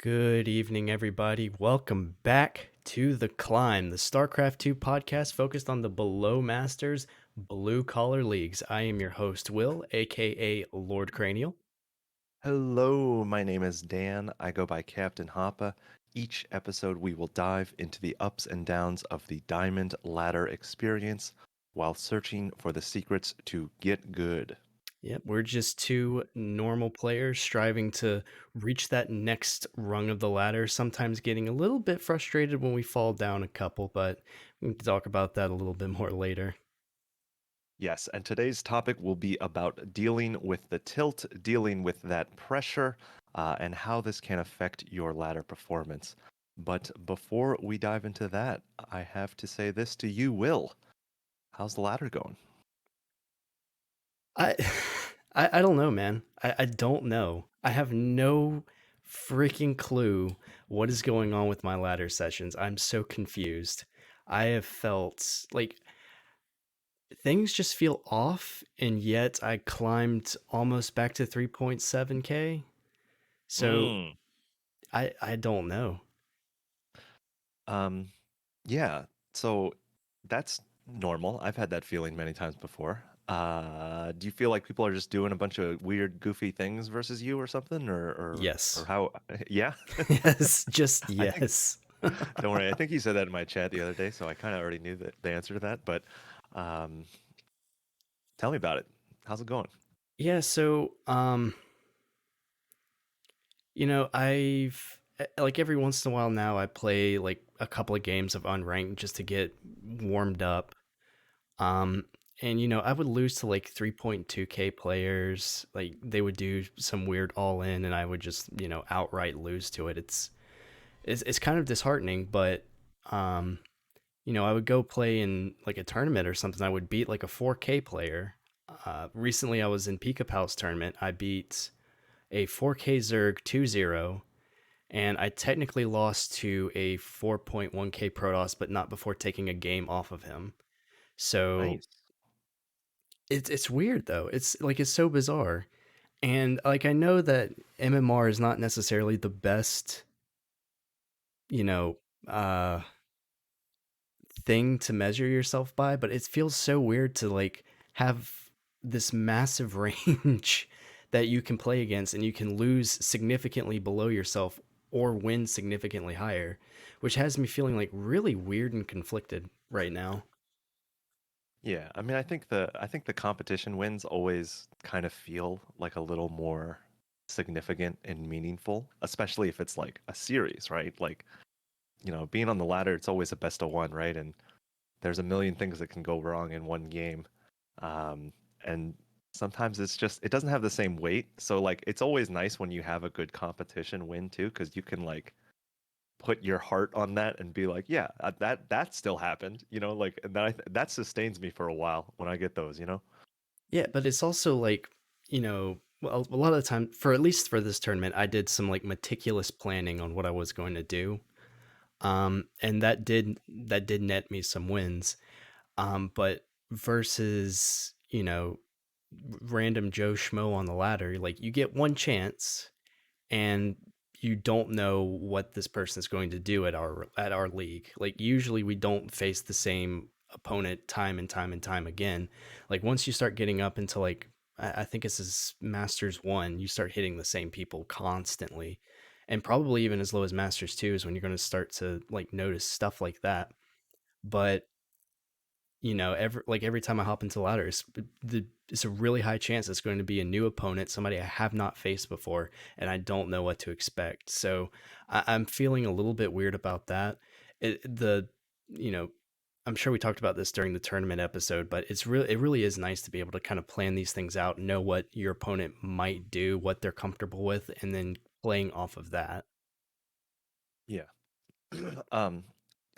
Good evening, everybody. Welcome back to The Climb, the StarCraft 2 podcast focused on the below masters blue collar leagues. I am your host, Will, aka Lord Cranial. Hello, my name is Dan. I go by Captain Hoppa. Each episode, we will dive into the ups and downs of the Diamond Ladder experience while searching for the secrets to get good. Yep, we're just two normal players striving to reach that next rung of the ladder, sometimes getting a little bit frustrated when we fall down a couple, but we can talk about that a little bit more later. Yes, and today's topic will be about dealing with the tilt, dealing with that pressure, and how this can affect your ladder performance. But before we dive into that, I have to say this to you, Will. How's the ladder going? I I don't know, man. I don't know. I have no freaking clue what is going on with my ladder sessions. I'm so confused. I have felt like things just feel off, and yet I climbed almost back to 3.7k. So Mm. I don't know. Um, Yeah, so that's normal. I've had that feeling many times before. Do you feel like people are just doing a bunch of weird, goofy things versus you or something, or Yes. how? Yeah, Yes, just I think. yes. Don't worry. I think you said that in my chat the other day, so I kind of already knew the answer to that. But um, tell me about it. How's it going? Yeah, so I've like every once in a while now I play like a couple of games of unranked just to get warmed up. Um and I would lose to like 3.2k players. Like they would do some weird all in and I would just, outright lose to it. It's kind of disheartening, but um I would go play in like a tournament or something. I would beat like a 4k player. Recently I was in Pika Pal's tournament. I beat a 4k Zerg 2-0 and I technically lost to a 4.1k Protoss, but not before taking a game off of him. So Nice. it's weird though. It's so bizarre, and like I know that MMR is not necessarily the best, you know, uh, thing to measure yourself by, but it feels so weird to like have this massive range that you can play against and you can lose significantly below yourself or win significantly higher, which has me feeling like really weird and conflicted right now. Yeah, I mean, I think the competition wins always kind of feel like a little more significant and meaningful, especially if it's like a series, right? Like, being on the ladder, it's always a best of one, right? And there's a million things that can go wrong in one game. And sometimes it doesn't have the same weight. So like it's always nice when you have a good competition win too, because you can like put your heart on that and be like, yeah, that still happened, like, and that sustains me for a while when I get those. Yeah, but it's also like, well, a lot of the time, for at least for this tournament, I did some like meticulous planning on what I was going to do. And that did net me some wins. But versus, random Joe Schmo on the ladder, like you get one chance and you don't know what this person is going to do at our league. Like usually we don't face the same opponent time and time and time again. Like once you start getting up into like I think this is Masters 1, you start hitting the same people constantly. And probably even as low as Masters 2 is when you're going to start to like notice stuff like that. But every time I hop into ladders, it's a really high chance it's going to be a new opponent, somebody I have not faced before, and I don't know what to expect. So I'm feeling a little bit weird about that. It, the you know I'm sure we talked about this during the tournament episode, but it really is nice to be able to kind of plan these things out, know what your opponent might do, what they're comfortable with, and then playing off of that. Yeah. Um,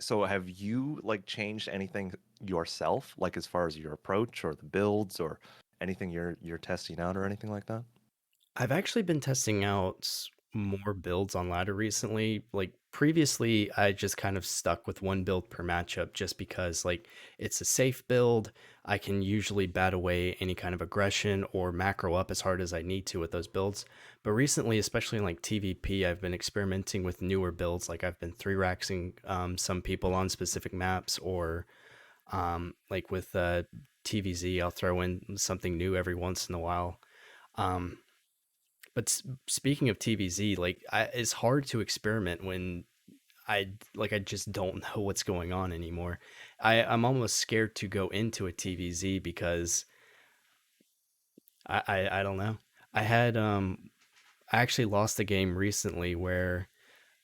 so have you like changed anything yourself, like as far as your approach or the builds or anything you're testing out or anything like that? I've actually been testing out more builds on ladder recently, like previously I just kind of stuck with one build per matchup just because like it's a safe build. I can usually bat away any kind of aggression or macro up as hard as I need to with those builds. But recently, especially in like TVP, I've been experimenting with newer builds. Like I've been three raxing some people on specific maps, or like with TVZ, I'll throw in something new every once in a while. Um, but speaking of TVZ, like it's hard to experiment when I just don't know what's going on anymore. I'm almost scared to go into a TVZ because I don't know. I had I actually lost a game recently where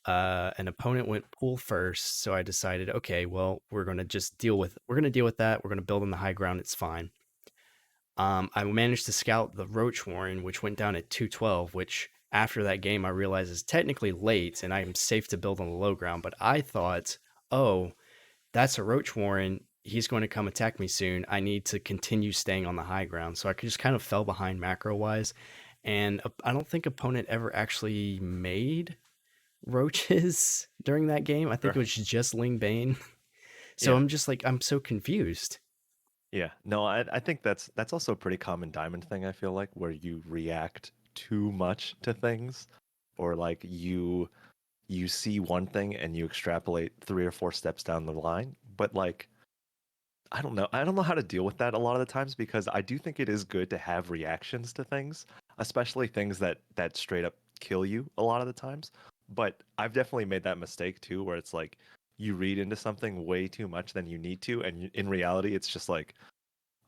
an opponent went pool first, so I decided, okay, well, we're gonna deal with that. We're gonna build on the high ground. It's fine. I managed to scout the Roach Warren, which went down at 212, which after that game I realized is technically late and I'm safe to build on the low ground. But I thought, oh, that's a Roach Warren. He's going to come attack me soon. I need to continue staying on the high ground. So I just kind of fell behind macro wise. And I don't think opponent ever actually made roaches during that game. I think Sure. it was just Ling Bane. So Yeah. I'm just like, I'm so confused. Yeah. No, I think that's also a pretty common diamond thing, I feel like, where you react too much to things, or like you see one thing and you extrapolate 3 or 4 steps down the line. But like I don't know. I don't know how to deal with that a lot of the times because I do think it is good to have reactions to things, especially things that straight up kill you a lot of the times. But I've definitely made that mistake too, where it's like you read into something way too much than you need to, and in reality, it's just like,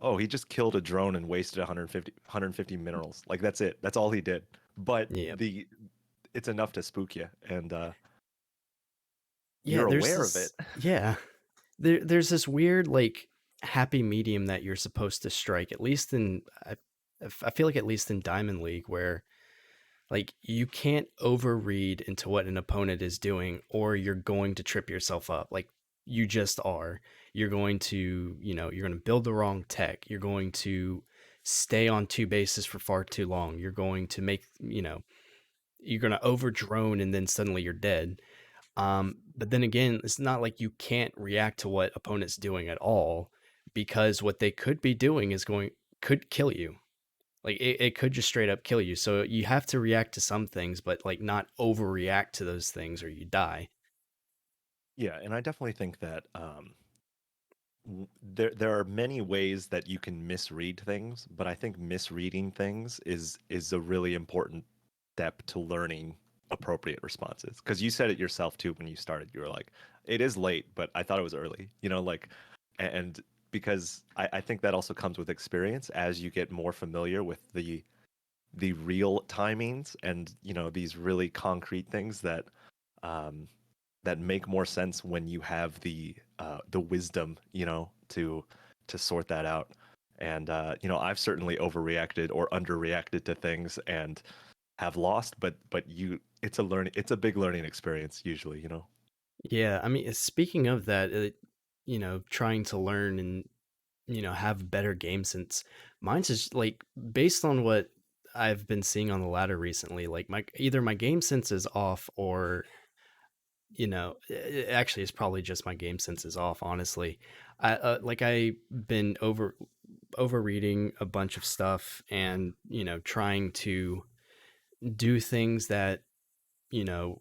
oh, he just killed a drone and wasted 150 minerals. Like that's it. That's all he did. But Yeah. it's enough to spook you, and Yeah, you're there's aware of it. this yeah. There's this weird like happy medium that you're supposed to strike, at least in I feel like at least in Diamond League, where like you can't overread into what an opponent is doing or you're going to trip yourself up. Like you just are. You're going to, you're going to build the wrong tech. You're going to stay on two bases for far too long. You're going to make, you're going to over drone and then suddenly you're dead. But then again, it's not like you can't react to what opponent's doing at all, because what they could be doing could kill you. Like it could just straight up kill you. So you have to react to some things, but like not overreact to those things or you die. Yeah, and I definitely think that there are many ways that you can misread things, but I think misreading things is a really important step to learning appropriate responses. Because you said it yourself too when you started. You were like, "It is late, but I thought it was early." Like, and because I think that also comes with experience as you get more familiar with the real timings and these really concrete things um, that make more sense when you have the wisdom, to sort that out. And I've certainly overreacted or underreacted to things and have lost, but it's a big learning experience usually. Yeah, I mean, speaking of that, trying to learn and have better game sense. Mine's just like based on what I've been seeing on the ladder recently. Like my game sense is off, or actually it's probably just my game sense is off. Honestly, I've been over reading a bunch of stuff and trying to do things that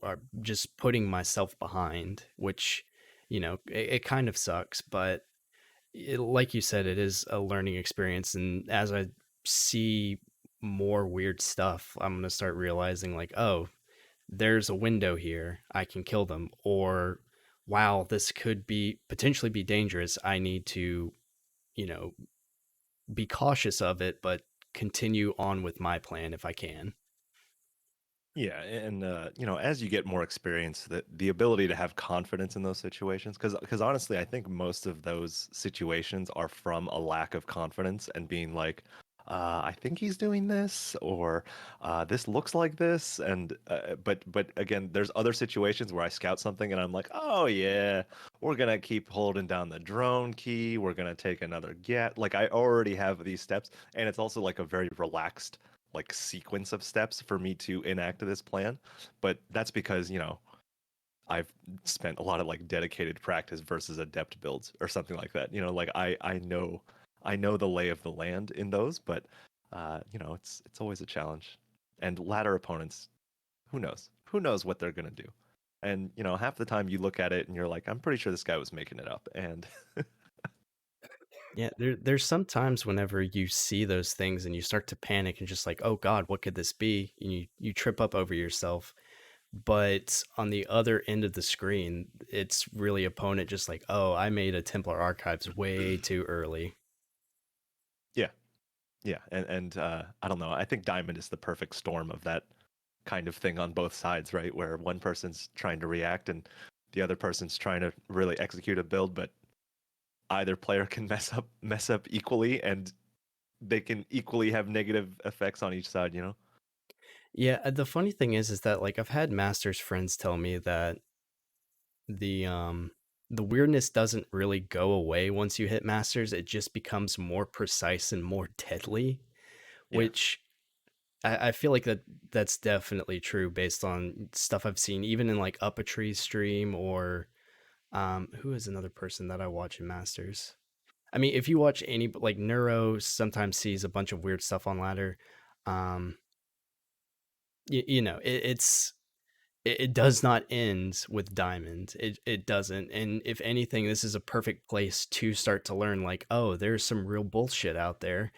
are just putting myself behind, which it kind of sucks, but like you said, it is a learning experience. And as I see more weird stuff, I'm going to start realizing, like, oh, there's a window here. I can kill them. Or, wow, this could be potentially be dangerous. I need to, you know, be cautious of it, but continue on with my plan if I can. Yeah, and as you get more experience, the ability to have confidence in those situations, because honestly, I think most of those situations are from a lack of confidence and being like, I think he's doing this, or this looks like this, and but again, there's other situations where I scout something and I'm like, oh yeah, we're gonna keep holding down the drone key, we're gonna take another get, like I already have these steps, and it's also like a very relaxed like sequence of steps for me to enact this plan. But that's because, I've spent a lot of like dedicated practice versus adept builds or something like that. You know, like I know the lay of the land in those, but you know, it's always a challenge. And ladder opponents, who knows? Who knows what they're gonna do? And you know, half the time you look at it and you're like, I'm pretty sure this guy was making it up. And Yeah, there's sometimes whenever you see those things and you start to panic and just like, oh God, what could this be? And you trip up over yourself. But on the other end of the screen, it's really opponent just like, oh, I made a Templar Archives way too early. yeah, yeah, and I don't know. I think Diamond is the perfect storm of that kind of thing on both sides, right? Where one person's trying to react and the other person's trying to really execute a build, but either player can mess up equally, and they can equally have negative effects on each side, you know? Yeah, the funny thing is that like I've had masters friends tell me that the um the weirdness doesn't really go away once you hit masters. It just becomes more precise and more deadly, Yeah. which I feel like that's definitely true based on stuff I've seen, even in like Up a Tree stream or who is another person that I watch in Masters? I mean, if you watch any like Neuro sometimes sees a bunch of weird stuff on ladder. Um, you know, it does not end with Diamond. It doesn't. And if anything, this is a perfect place to start to learn like, oh, there's some real bullshit out there.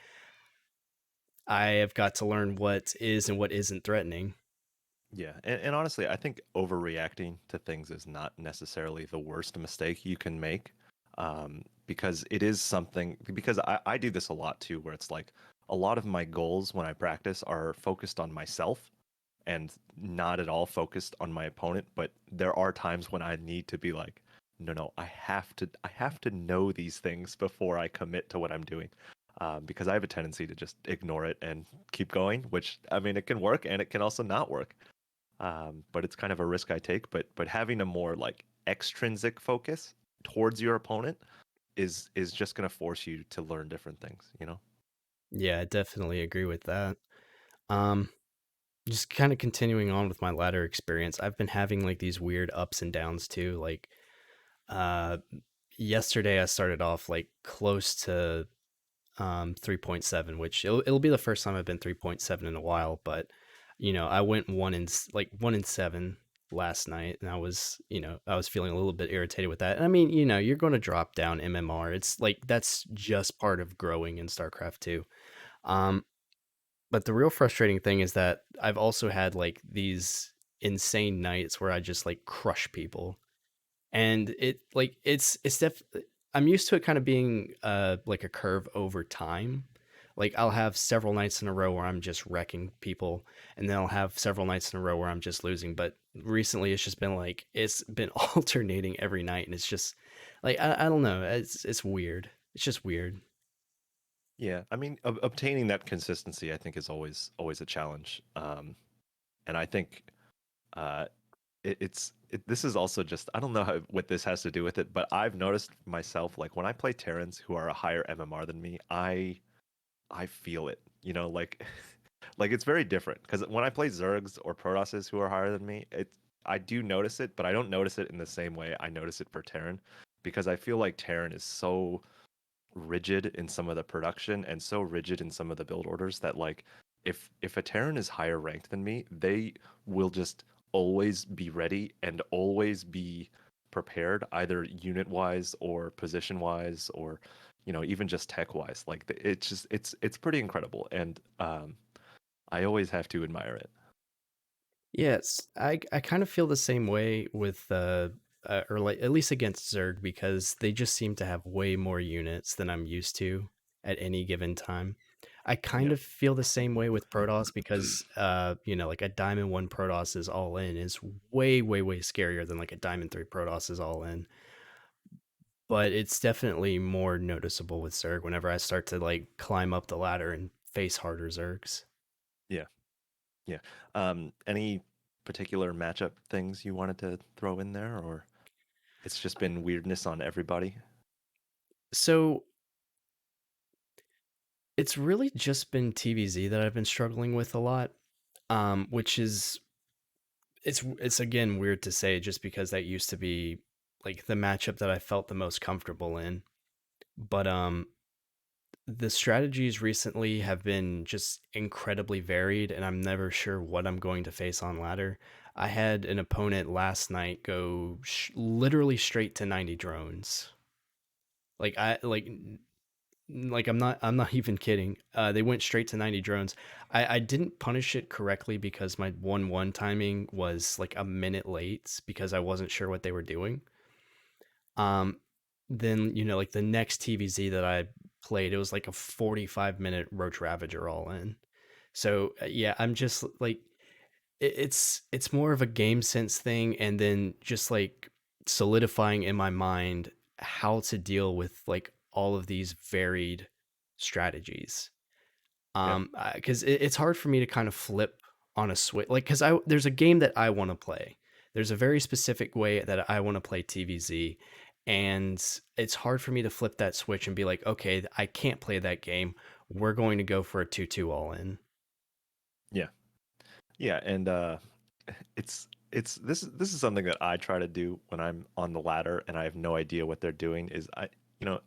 I have got to learn what is and what isn't threatening. Yeah. And honestly, I think overreacting to things is not necessarily the worst mistake you can make. Because it is something, because I do this a lot too, where it's like a lot of my goals when I practice are focused on myself and not at all focused on my opponent. But there are times when I need to be like, no, no, I have to know these things before I commit to what I'm doing. Because I have a tendency to just ignore it and keep going, which I mean, it can work and it can also not work. But it's kind of a risk I take. But having a more like extrinsic focus towards your opponent is just going to force you to learn different things, you know? Yeah, I definitely agree with that. Um, just kind of continuing on with my ladder experience, I've been having like these weird ups and downs too. Like uh yesterday I started off like close to 3.7, which it'll be the first time I've been 3.7 in a while, but you know, I went 1 in 7 last night and I was feeling a little bit irritated with that. And I mean, you know, you're going to drop down MMR. It's like that's just part of growing in StarCraft 2. Um but the real frustrating thing is that I've also had like these insane nights where I just like crush people. And I'm used to it kind of being like a curve over time. Like I'll have several nights in a row where I'm just wrecking people, and then I'll have several nights in a row where I'm just losing. But recently it's just been like it's been alternating every night, and it's just like I don't know. It's weird. It's just weird. Yeah, I mean, obtaining that consistency, I think, is always a challenge. And I think uh, this is also just I don't know what this has to do with it, but I've noticed myself like when I play Terrans who are a higher MMR than me, I feel it. You know, like like it's very different because when I play Zergs or Protosses who are higher than me, I do notice it, but I don't notice it in the same way I notice it for Terran because I feel like Terran is so rigid in some of the production and so rigid in some of the build orders that like if a Terran is higher ranked than me, they will just always be ready and always be prepared, either unit wise or position wise or you know even just tech wise. Like it's just it's pretty incredible, and I always have to admire it. Yes, I kind of feel the same way with or like at least against Zerg because they just seem to have way more units than I'm used to at any given time. I kind Yeah, of feel the same way with Protoss because you know, like a Diamond 1 Protoss is all in is way scarier than like a Diamond 3 Protoss is all in. But it's definitely more noticeable with Zerg whenever I start to like climb up the ladder and face harder Zergs. yeah, yeah. Any particular matchup things you wanted to throw in there, or it's just been weirdness on everybody? So it's really just been TVZ that I've been struggling with a lot, which is it's again weird to say just because that used to be like the matchup that I felt the most comfortable in. But the strategies recently have been just incredibly varied, and I'm never sure what I'm going to face on ladder. I had an opponent last night go literally straight to 90 drones. Like I like I'm not even kidding. They went straight to 90 drones. I didn't punish it correctly because my 1-1 timing was like a minute late because I wasn't sure what they were doing. Um, then like the next TVZ that I played, it was like a 45-minute Roach Ravager all in. So yeah, I'm just like it's more of a game sense thing, and then just like solidifying in my mind how to deal with like all of these varied strategies. Yeah. Because it's hard for me to kind of flip on a switch, like because I there's a game that I want to play. There's a very specific way that I want to play TVZ, and it's hard for me to flip that switch and be like, okay, I can't play that game. We're going to go for a 2-2 all in. Yeah. Yeah, and it's this is something that I try to do when I'm on the ladder and I have no idea what they're doing is I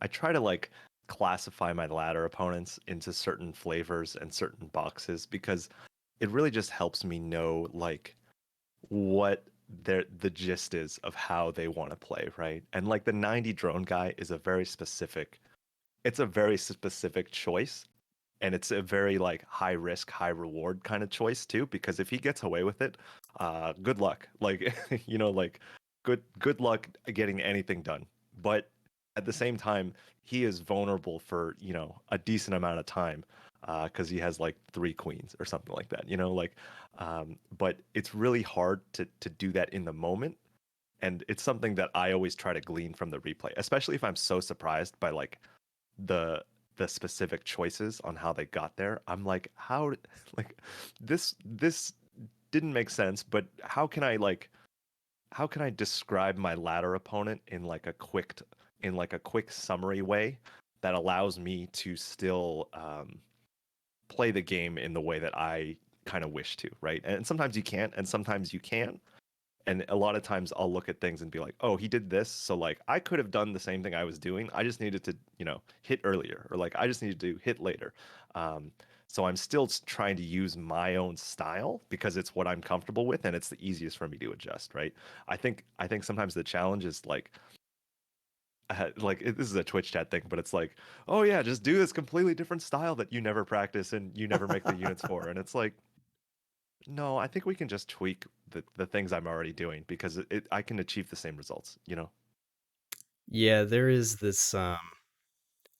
try to like classify my ladder opponents into certain flavors and certain boxes because it really just helps me know like what the gist is of how they want to play, right? And like the 90 drone guy is a very specific it's a very specific choice and it's a very like high risk high reward kind of choice too because if he gets away with it good luck like like good luck getting anything done but at the same time he is vulnerable for a decent amount of time because he has like three queens or something like that like but it's really hard to do that in the moment and it's something that I always try to glean from the replay especially if I'm so surprised by like the the specific choices on how they got there. I'm like, how like this didn't make sense, but how can I describe my ladder opponent in like a quick summary way that allows me to still play the game in the way that I kind of wish to, right? And sometimes you can't, and sometimes you can. And a lot of times I'll look at things and be like, oh, he did this. So like I could have done the same thing I was doing. I just needed to, hit earlier or like I just needed to hit later. Um, so I'm still trying to use my own style because it's what I'm comfortable with and it's the easiest for me to adjust, right? I think sometimes the challenge is like this is a Twitch chat thing, but it's like, oh yeah, just do this completely different style that you never practice and you never make the units for. And it's like, no, I think we can just tweak the things I'm already doing because I can achieve the same results, you know? Yeah, there is this.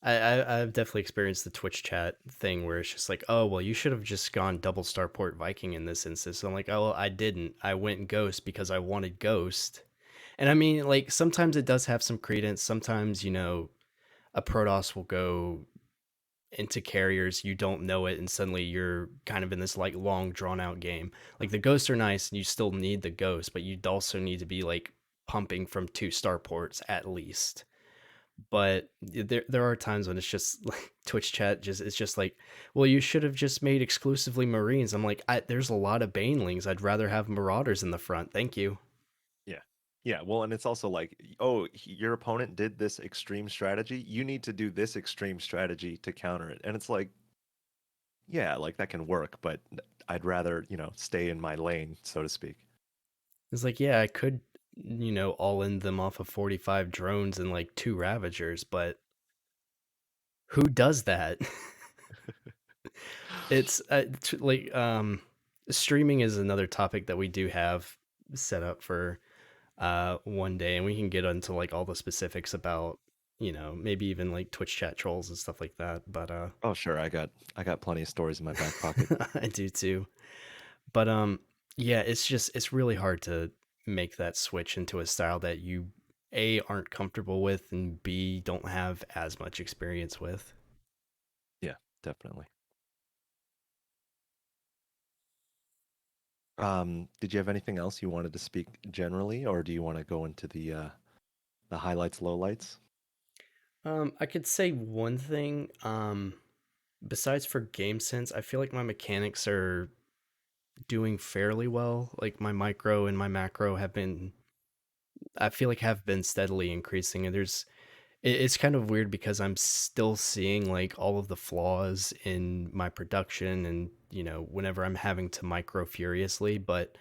I've definitely experienced the Twitch chat thing where it's just like, oh well, you should have just gone double starport Viking in this instance. So I'm like, oh, well, I didn't. I went Ghost because I wanted Ghost. And I mean, like sometimes it does have some credence. Sometimes a Protoss will go into carriers, you don't know it, and suddenly you're kind of in this like long drawn out game. Like the ghosts are nice, and you still need the ghost, but you'd also need to be like pumping from 2 starports at least. But there are times when it's just like Twitch chat just it's just like, well, you should have just made exclusively Marines. I'm like, there's a lot of Banelings. I'd rather have Marauders in the front. Thank you. Yeah. Yeah, well, and it's also like, oh, your opponent did this extreme strategy. You need to do this extreme strategy to counter it. And it's like, yeah, like that can work, but I'd rather, stay in my lane, so to speak. It's like, yeah, I could all in them off of 45 drones and like 2 Ravagers, but who does that? It's like streaming is another topic that we do have set up for one day, and we can get into like all the specifics about maybe even like Twitch chat trolls and stuff like that. But Oh, sure, I got plenty of stories in my back pocket. I do too. But yeah, it's really hard to make that switch into a style that you A aren't comfortable with and B don't have as much experience with. Yeah, definitely. Did you have anything else you wanted to speak generally, or do you want to go into the highlights, lowlights? I could say one thing. Besides for game sense, I feel like my mechanics are doing fairly well. Like my micro and my macro I feel like have been steadily increasing, and it's kind of weird because I'm still seeing like all of the flaws in my production, and whenever I'm having to micro furiously, but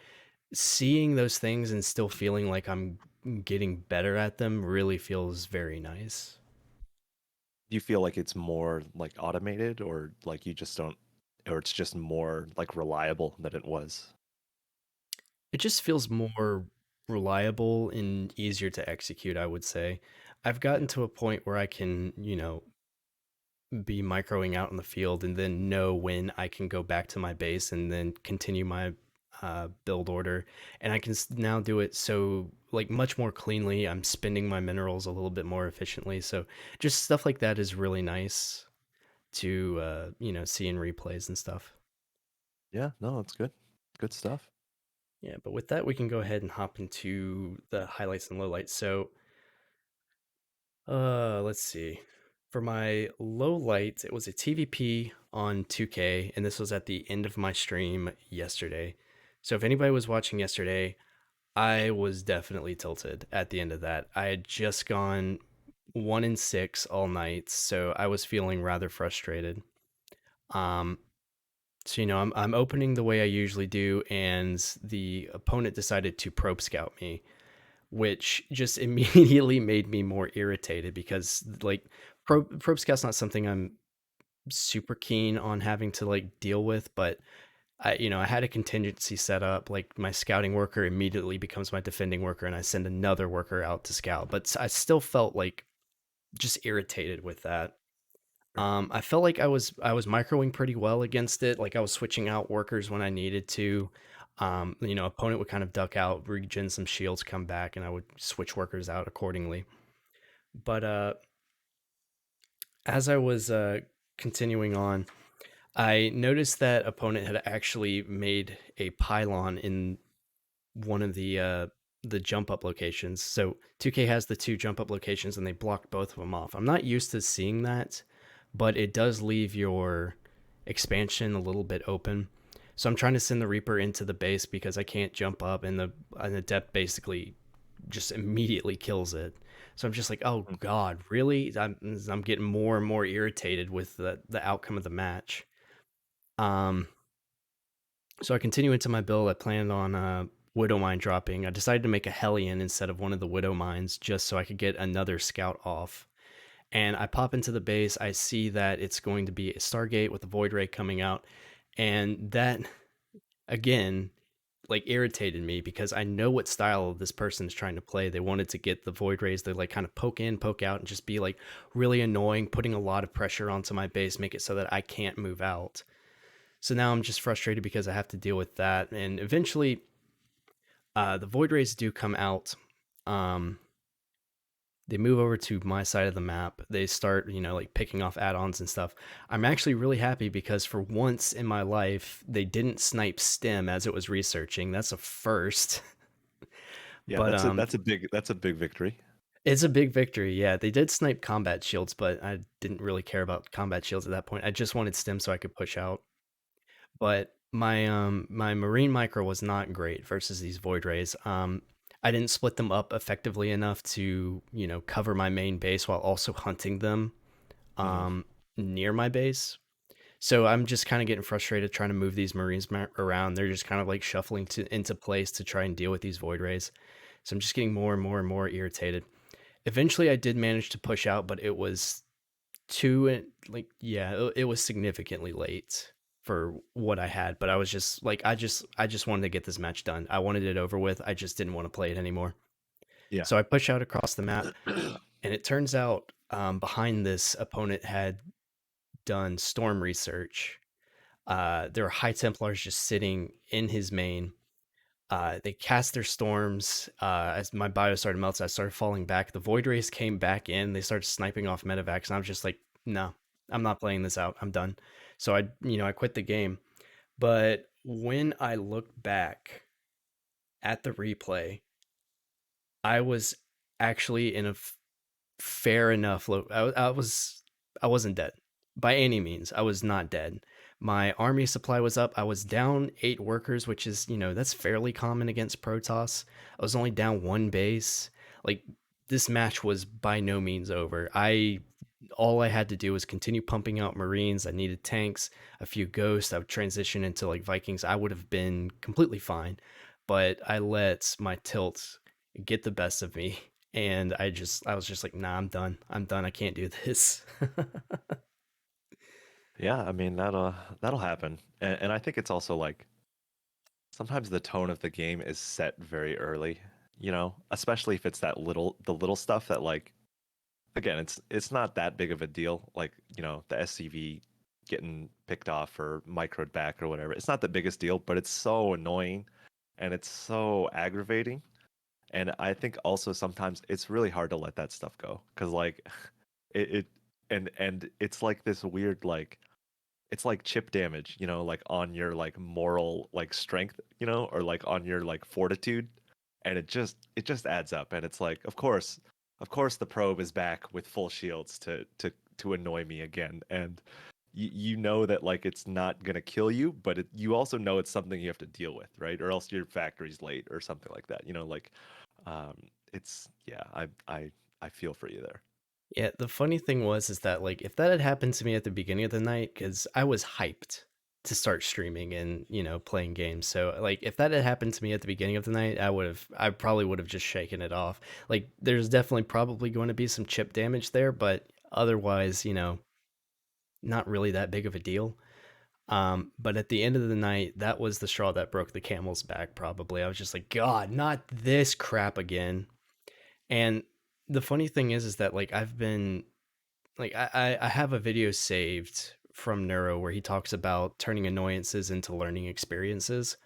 seeing those things and still feeling like I'm getting better at them really feels very nice. Do you feel like it's more like automated, or like you just don't, or it's just more like reliable than it was? It just feels more reliable and easier to execute, I would say. I've gotten Yeah. to a point where I can, be microing out in the field and then know when I can go back to my base and then continue my build order. And I can now do it so like much more cleanly. I'm spending my minerals a little bit more efficiently. So just stuff like that is really nice to see in replays and stuff. Yeah, no, that's good. Good stuff. Yeah, but with that, we can go ahead and hop into the highlights and lowlights. So, let's see. For my low light, it was a TVP on 2K, and this was at the end of my stream yesterday. So, if anybody was watching yesterday, I was definitely tilted at the end of that. I had just gone 1-6 all night, so I was feeling rather frustrated. Um, so I'm opening the way I usually do, and the opponent decided to probe scout me, which just immediately made me more irritated because like probe scout's not something I'm super keen on having to like deal with, but I had a contingency set up. Like my scouting worker immediately becomes my defending worker, and I send another worker out to scout. But I still felt like just irritated with that. Sure. I felt like I was microing pretty well against it. Like I was switching out workers when I needed to. Opponent would kind of duck out, regen some shields, come back, and I would switch workers out accordingly. But as I was continuing on, I noticed that opponent had actually made a pylon in one of the jump up locations. So 2K has the two jump up locations and they blocked both of them off. I'm not used to seeing that, but it does leave your expansion a little bit open. So I'm trying to send the Reaper into the base because I can't jump up, and the depth basically just immediately kills it. So I'm just like, oh Mhm. god, really? I'm getting more and more irritated with the outcome of the match. Um, so I continue into my build. I planned on Widow Mine dropping. I decided to make a Hellion instead of one of the Widow Mines just so I could get another scout off. And I pop into the base. I see that it's going to be a Stargate with a Void Ray coming out. And that, again, like irritated me because I know what style this person is trying to play. They wanted to get the Void Rays to like kind of poke in, poke out, and just be like really annoying, putting a lot of pressure onto my base, make it so that I can't move out. So now I'm just frustrated because I have to deal with that. And eventually, the Void Rays do come out. Um, they move over to my side of the map. They start, like picking off add-ons and stuff. I'm actually really happy because for once in my life, they didn't snipe stem as it was researching. That's a first. Yeah, But that's a big victory. it's a big victory. Yeah, they did snipe combat shields, but I didn't really care about combat shields at that point. I just wanted stem so I could push out. But my marine micro was not great versus these void rays. I didn't split them up effectively enough to cover my main base while also hunting them Hmm. um near my base. So I'm just kind of getting frustrated trying to move these marines around. They're just kind of like shuffling into place to try and deal with these void rays. So I'm just getting more and more and more irritated. Eventually I did manage to push out, but it was too like yeah, it was significantly late for what I had, but I was just like I just wanted to get this match done. I wanted it over with. I just didn't want to play it anymore. Yeah. So I push out across the map, and it turns out behind this opponent had done storm research. There were high templars just sitting in his main. They cast their storms. As my bio started melting, I started falling back. The void rays came back in. They started sniping off medevacs, and I was just like, no, I'm not playing this out. I'm done. So I quit the game. But when I looked back at the replay, I was actually in a fair enough. I wasn't dead by any means. I was not dead, My army supply was up. I was down 8 workers, which is, that's fairly common against Protoss. I was only down one base. Like, this match was by no means over. All I had to do was continue pumping out Marines. I needed tanks, a few ghosts. I would transition into like Vikings. I would have been completely fine. But I let my tilt get the best of me. And I was just like, nah, I'm done. I'm done. I can't do this. Yeah, I mean that'll happen. And I think it's also like sometimes the tone of the game is set very early, especially if it's the little stuff that like again, it's not that big of a deal. Like, the SCV getting picked off or microed back or whatever. It's not the biggest deal, but it's so annoying and it's so aggravating. And I think also sometimes it's really hard to let that stuff go because like it and it's like this weird like it's like chip damage, like on your like moral like strength, or like on your like fortitude, and it just adds up, and it's like, of course, the probe is back with full shields to annoy me again, and you know that like it's not gonna kill you, but you also know it's something you have to deal with, right? Or else your factory's late or something like that, like, it's yeah, I feel for you there. Yeah, the funny thing was is that like if that had happened to me at the beginning of the night, because I was hyped to start streaming and playing games. So like if that had happened to me at the beginning of the night, I probably would have just shaken it off. Like there's definitely probably going to be some chip damage there, but otherwise, not really that big of a deal. But at the end of the night, that was the straw that broke the camel's back. Probably, I was just like, God, not this crap again. And the funny thing is that like I've been like I have a video saved from Neuro where he talks about turning annoyances into learning experiences,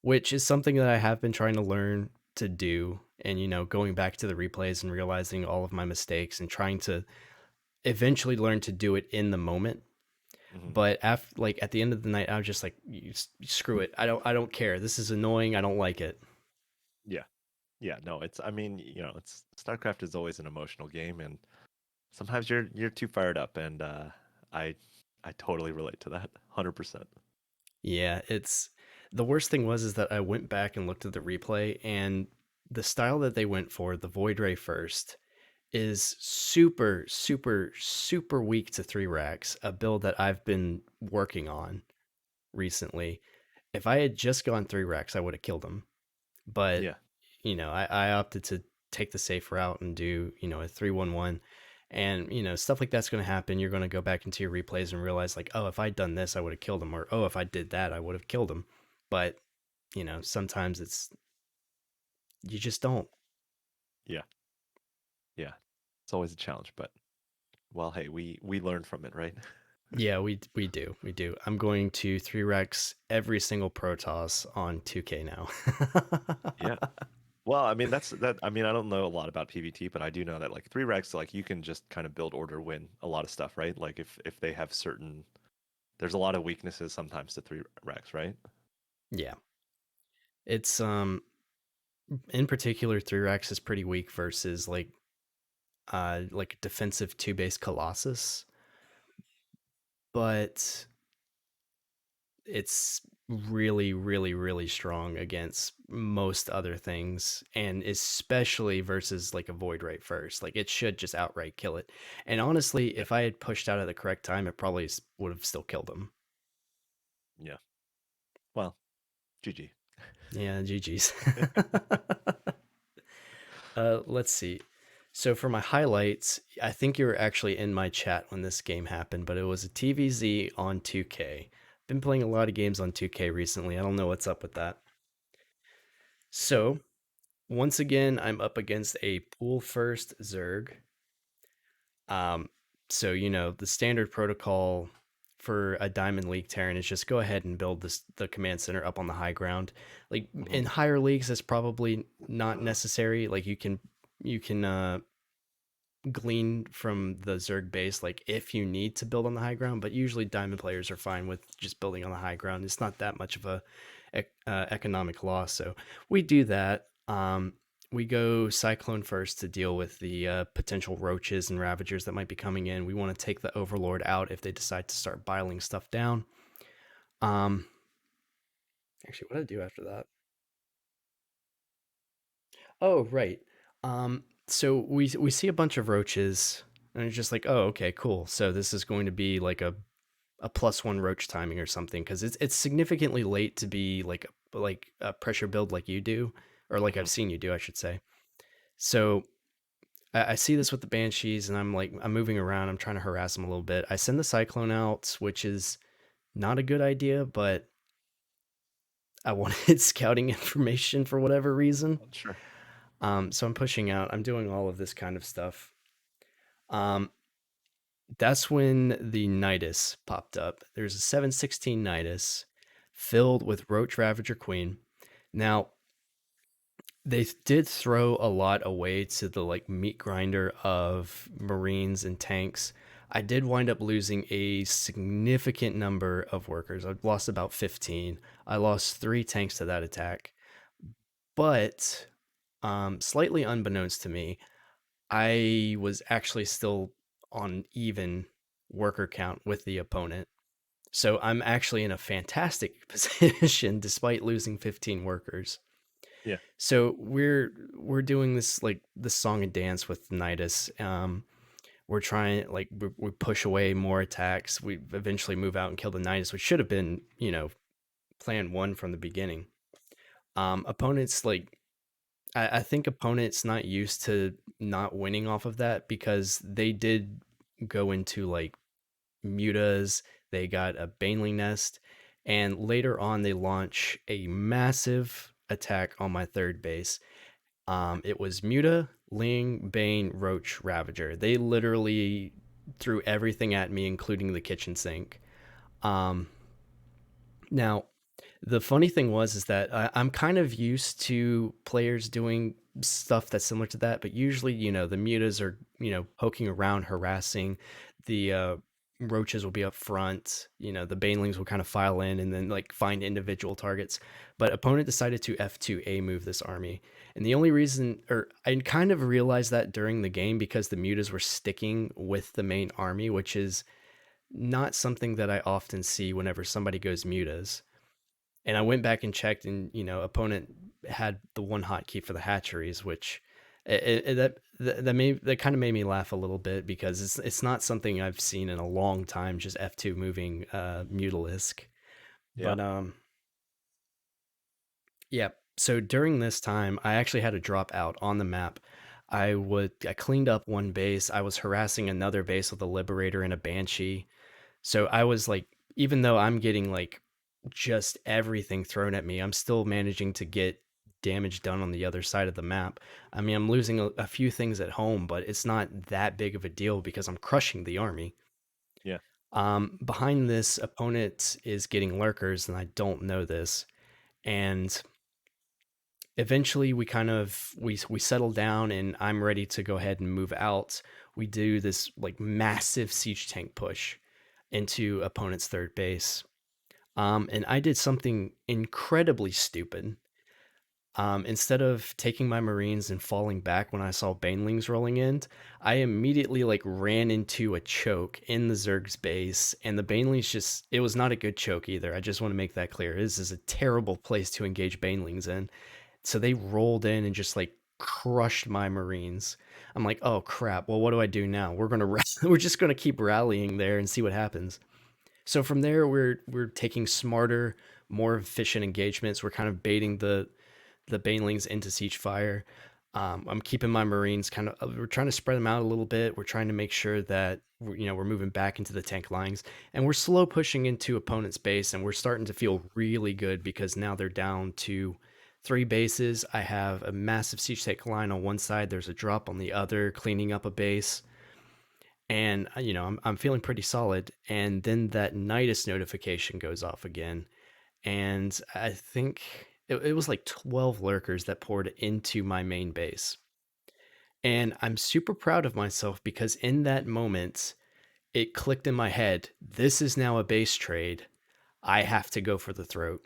which is something that I have been trying to learn to do. And going back to the replays and realizing all of my mistakes and trying to eventually learn to do it in the moment. Hmm. But after like at the end of the night, I was just like, screw it. I don't care. This is annoying. I don't like it. Yeah. Yeah, no, I mean, it's StarCraft is always an emotional game, and sometimes you're too fired up, and I I totally relate to that, 100%. Yeah, it's the worst thing was is that I went back and looked at the replay, and the style that they went for, the Void Ray first, is super, super, super weak to 3 racks, a build that I've been working on recently. If I had just gone 3 racks, I would have killed him. But, Yeah, I opted to take the safe route and do, a 3-1-1. And, stuff like that's going to happen. You're going to go back into your replays and realize, like, oh, if I'd done this, I would have killed him. Or, oh, if I did that, I would have killed him. But, sometimes you just don't. yeah, yeah. It's always a challenge, but well, hey, we learn from it, right? Yeah, we do. We do. I'm going to 3 racks every single Protoss on 2K now. Yeah. Well, I mean that I mean I don't know a lot about PvT, but I do know that like 3 racks, like you can just kind of build order win a lot of stuff, right? Like if they have certain there's a lot of weaknesses sometimes to 3 racks, right? Yeah. It's in particular 3 racks is pretty weak versus like defensive 2 base Colossus, but it's really, really, really strong against most other things, and especially versus like a Void Ray first. Like it should just outright kill it. And honestly, Yeah. if I had pushed out at the correct time, it probably would have still killed him. Yeah. Well, GG. Yeah, GG's. Let's see. So for my highlights, I think you were actually in my chat when this game happened, but it was a TVZ on 2K. Been playing a lot of games on 2K recently. I don't know what's up with that. So once again, I'm up against a pool first Zerg. Um, so the standard protocol for a Diamond League Terran is just go ahead and build the command center up on the high ground. Like Hmm. in higher leagues, that's probably not necessary. Like you can glean from the Zerg base, like if you need to build on the high ground, but usually Diamond players are fine with just building on the high ground. It's not that much of a economic loss, so we do that. We go Cyclone first to deal with the potential roaches and Ravagers that might be coming in. We want to take the Overlord out if they decide to start biling stuff down. Um, Actually, what did I do after that? Oh, right. So we see a bunch of roaches, and it's just like, oh, okay, cool. So this is going to be like a +1 roach timing or something because it's significantly late to be like a pressure build like you do, or like Hmm. I've seen you do, I should say. So I see this with the banshees, and I'm moving around. I'm trying to harass them a little bit. I send the cyclone out, which is not a good idea, but I wanted scouting information for whatever reason. Sure. So I'm pushing out. I'm doing all of this kind of stuff. Um, that's when the Nidus popped up. There's a 716 Nidus filled with Roach Ravager Queen. Now, they did throw a lot away to the like meat grinder of Marines and tanks. I did wind up losing a significant number of workers. I lost about 15. I lost 3 tanks to that attack. But slightly unbeknownst to me, I was actually still on even worker count with the opponent. So I'm actually in a fantastic position despite losing 15 workers. Yeah. So we're doing this like this song and dance with Nidus. We're trying like we push away more attacks. We eventually move out and kill the Nidus, which should have been plan one from the beginning. Opponents like I think opponents not used to not winning off of that because they did go into like mutas. They got a baneling nest, and later on they launch a massive attack on my third base. It was Muta, Ling, Bane, Roach, Ravager. They literally threw everything at me, including the kitchen sink. Um, Now, the funny thing was is that I'm kind of used to players doing stuff that's similar to that, but usually, the mutas are, poking around, harassing. The roaches will be up front. The banelings will kind of file in and then like find individual targets. But opponent decided to F2A move this army. And the only reason, or I kind of realized that during the game because the mutas were sticking with the main army, which is not something that I often see whenever somebody goes mutas. And I went back and checked, and opponent had the one hotkey for the hatcheries, which that kind of made me laugh a little bit because it's not something I've seen in a long time. Just F2 moving Mutalisk, Yeah. but yeah. So during this time, I actually had to drop out on the map. I cleaned up one base. I was harassing another base with a Liberator and a Banshee. So I was like, even though I'm getting like just everything thrown at me, I'm still managing to get damage done on the other side of the map. I mean, I'm losing a few things at home, but it's not that big of a deal because I'm crushing the army. Yeah. Behind this, opponent is getting lurkers, and I don't know this. And eventually, we settle down, and I'm ready to go ahead and move out. We do this like massive siege tank push into opponent's third base. And I did something incredibly stupid. Instead of taking my Marines and falling back when I saw Banelings rolling in, I immediately like ran into a choke in the Zerg's base, and the Banelings it was not a good choke either. I just want to make that clear. This is a terrible place to engage Banelings in. So they rolled in and just like crushed my Marines. I'm like, oh crap. Well, what do I do now? We're just gonna keep rallying there and see what happens. So from there, we're taking smarter, more efficient engagements. We're kind of baiting the banelings into siege fire. I'm keeping my Marines kind of. We're trying to spread them out a little bit. We're trying to make sure that we're moving back into the tank lines, and we're slow pushing into opponent's base, and we're starting to feel really good because now they're down to 3 bases. I have a massive siege tank line on one side. There's a drop on the other, cleaning up a base, and I'm feeling pretty solid. And then that Nidus notification goes off again, and I think it was like 12 lurkers that poured into my main base. And I'm super proud of myself because in that moment, it clicked in my head, this is now a base trade. I have to go for the throat.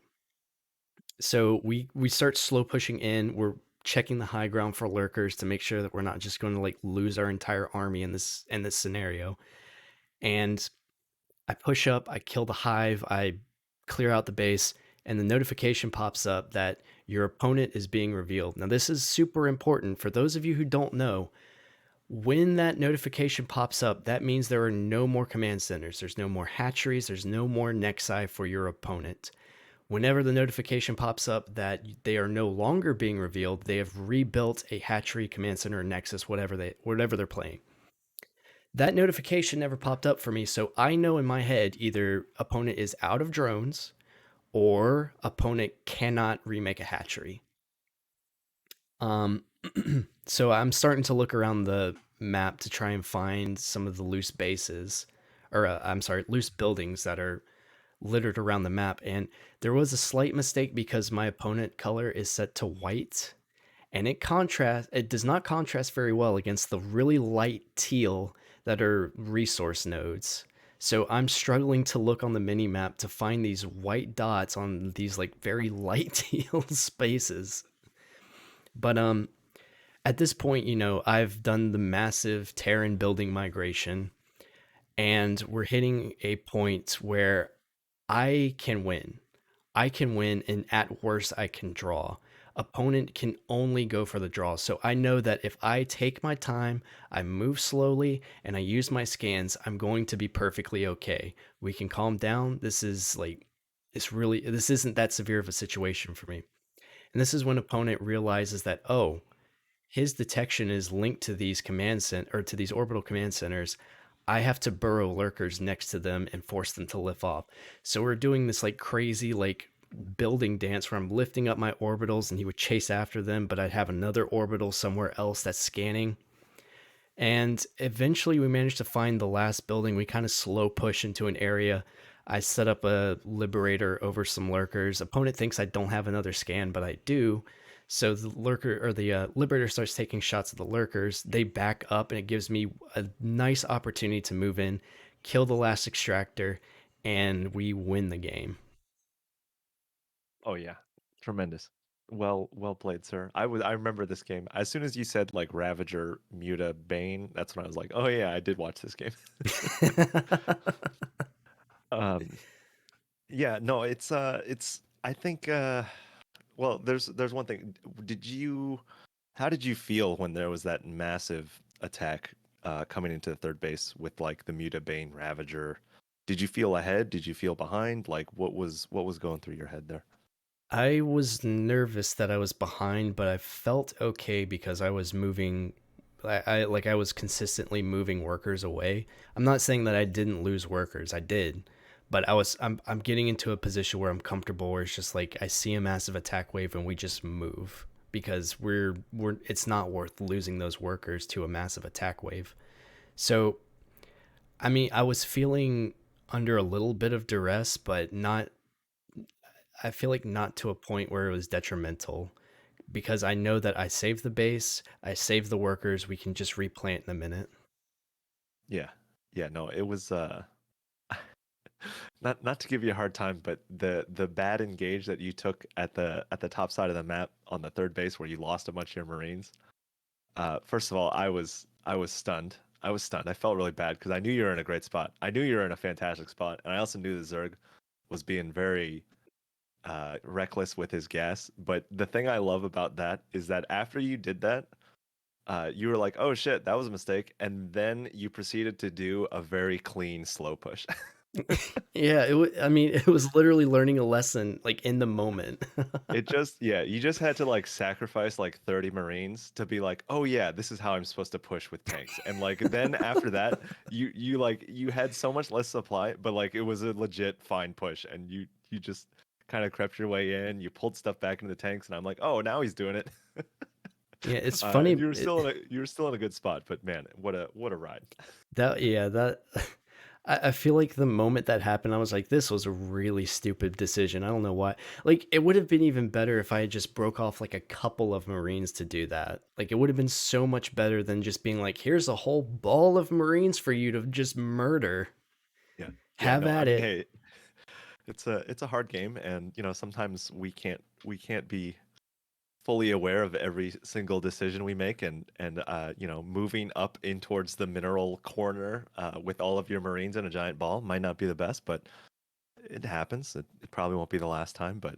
So we start slow pushing in. We're checking the high ground for lurkers to make sure that we're not just going to like lose our entire army in this scenario. And I push up, I kill the hive, I clear out the base, and the notification pops up that your opponent is being revealed. Now, this is super important for those of you who don't know. When that notification pops up, that means there are no more command centers. There's no more hatcheries. There's no more Nexi for your opponent. Whenever the notification pops up that they are no longer being revealed, they have rebuilt a hatchery, command center, or nexus, whatever they're playing. That notification never popped up for me, so I know in my head either opponent is out of drones or opponent cannot remake a hatchery. Um, so I'm starting to look around the map to try and find some of the loose bases, or I'm sorry, loose buildings that are littered around the map. And there was a slight mistake because my opponent color is set to white, and it does not contrast very well against the really light teal that are resource nodes. So I'm struggling to look on the mini map to find these white dots on these like very light teal spaces. But at this point, I've done the massive Terran building migration, and we're hitting a point where I can win. I can win, and at worst, I can draw. Opponent can only go for the draw. So I know that if I take my time, I move slowly, and I use my scans, I'm going to be perfectly okay. We can calm down. This isn't that severe of a situation for me. And this is when opponent realizes that, oh, his detection is linked to these to these orbital command centers. I have to burrow lurkers next to them and force them to lift off. So we're doing this like crazy like building dance where I'm lifting up my orbitals and he would chase after them, but I'd have another orbital somewhere else that's scanning. And eventually we managed to find the last building. We kind of slow push into an area. I set up a liberator over some lurkers. Opponent thinks I don't have another scan, but I do. So the liberator starts taking shots at the lurkers. They back up, and it gives me a nice opportunity to move in, kill the last extractor, and we win the game. Oh yeah, tremendous. Well played, sir. I remember this game. As soon as you said like Ravager, Muta, Bane, that's when I was like, oh yeah, I did watch this game. Um, yeah, no, it's I think well, there's one thing. Did you How did you feel when there was that massive attack coming into the third base with like the Muta, Bane, Ravager? Did you feel ahead? Did you feel behind? Like what was going through your head there? I was nervous that I was behind, but I felt okay because I was moving. I was consistently moving workers away. I'm not saying that I didn't lose workers. I did, but I'm getting into a position where I'm comfortable where it's just like I see a massive attack wave and we just move because we're it's not worth losing those workers to a massive attack wave. So, I mean, I was feeling under a little bit of duress, but not I feel like not to a point where it was detrimental because I know that I saved the base, I saved the workers, we can just replant in a minute. Yeah. Yeah, no, it was not to give you a hard time, but the bad engage that you took at the top side of the map on the third base where you lost a bunch of your Marines. First of all, I was stunned. I was stunned. I felt really bad because I knew you were in a great spot. I knew you were in a fantastic spot, and I also knew the Zerg was being very reckless with his gas. But the thing I love about that is that after you did that, you were like, "Oh shit, that was a mistake," and then you proceeded to do a very clean slow push. Yeah, I mean, it was literally learning a lesson like in the moment. Yeah, you just had to like sacrifice like 30 Marines to be like, oh yeah, this is how I'm supposed to push with tanks. And like then after that, you had so much less supply, but like it was a legit fine push and you just kind of crept your way in, you pulled stuff back into the tanks, and I'm like, oh, now he's doing it. Yeah, it's And funny you were still in a good spot, but man, what a ride. that yeah, that I feel like the moment that happened, I was like, this was a really stupid decision. I don't know why. Like, it would have been even better if I had just broke off like a couple of Marines to do that. Like, it would have been so much better than just being like, here's a whole ball of Marines for you to just murder. Yeah. Yeah, Have no, I at mean, it. hey, it's a hard game, and sometimes we can't be fully aware of every single decision we make, and moving up in towards the mineral corner with all of your marines and a giant ball might not be the best, but it happens. It probably won't be the last time, but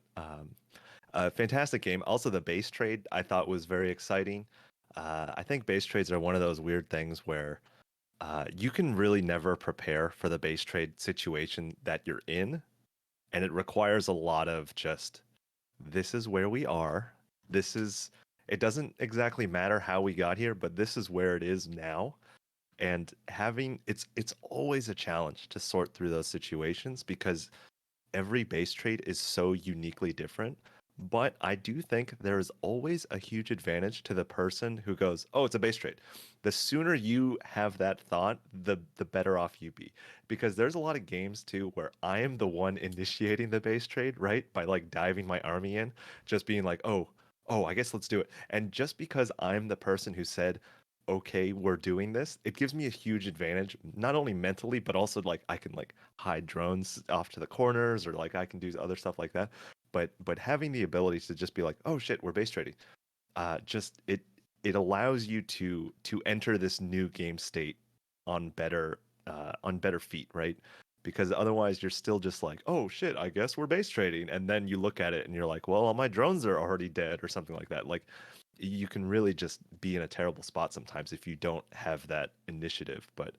fantastic game. Also, the base trade I thought was very exciting. I think base trades are one of those weird things where you can really never prepare for the base trade situation that you're in, and it requires a lot of just this is where we are. This is it doesn't exactly matter how we got here, but this is where it is now. And having it's always a challenge to sort through those situations because every base trade is so uniquely different. But I do think there is always a huge advantage to the person who goes, "Oh, it's a base trade." The sooner you have that thought, the better off you be. Because there's a lot of games too where I am the one initiating the base trade, right? By like diving my army in, just being like, "Oh, I guess let's do it." And just because I'm the person who said, okay, we're doing this, it gives me a huge advantage, not only mentally, but also like I can like hide drones off to the corners or like I can do other stuff like that. But having the ability to just be like, oh shit, we're base trading, just it allows you to enter this new game state on better feet, right? Because otherwise you're still just like, oh shit, I guess we're base trading, and then you look at it and you're like, well, all my drones are already dead or something like that. Like you can really just be in a terrible spot sometimes if you don't have that initiative. But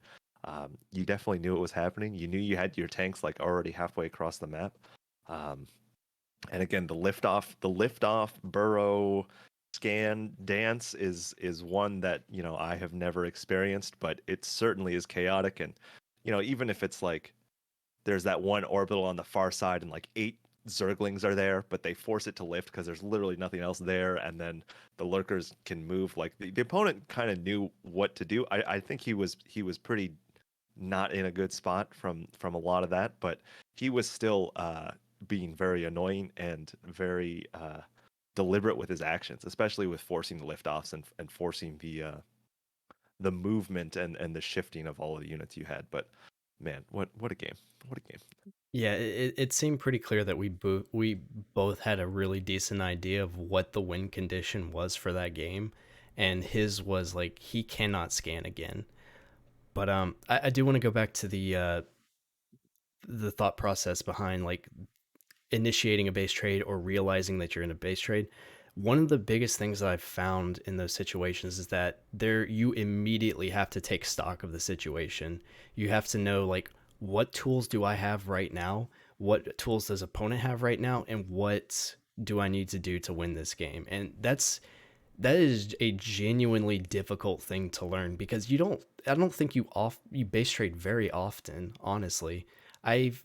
you definitely knew it was happening. You knew you had your tanks like already halfway across the map. Um, and again, the liftoff burrow scan dance is one that, you know, I have never experienced, but it certainly is chaotic. And, you know, even if it's like there's that one orbital on the far side and like eight Zerglings are there, but they force it to lift because there's literally nothing else there, and then the lurkers can move. Like the opponent kind of knew what to do. I think he was pretty not in a good spot from a lot of that, but he was still being very annoying and very deliberate with his actions, especially with forcing the liftoffs and forcing the movement and the shifting of all of the units you had. But man, what a game! What a game! Yeah, it seemed pretty clear that we both had a really decent idea of what the win condition was for that game, and his was like he cannot scan again. But I do want to go back to the thought process behind like initiating a base trade or realizing that you're in a base trade. One of the biggest things that I've found in those situations is that there you immediately have to take stock of the situation. You have to know like what tools do I have right now? What tools does opponent have right now? And what do I need to do to win this game? And that is a genuinely difficult thing to learn because I don't think you base trade very often, honestly. I've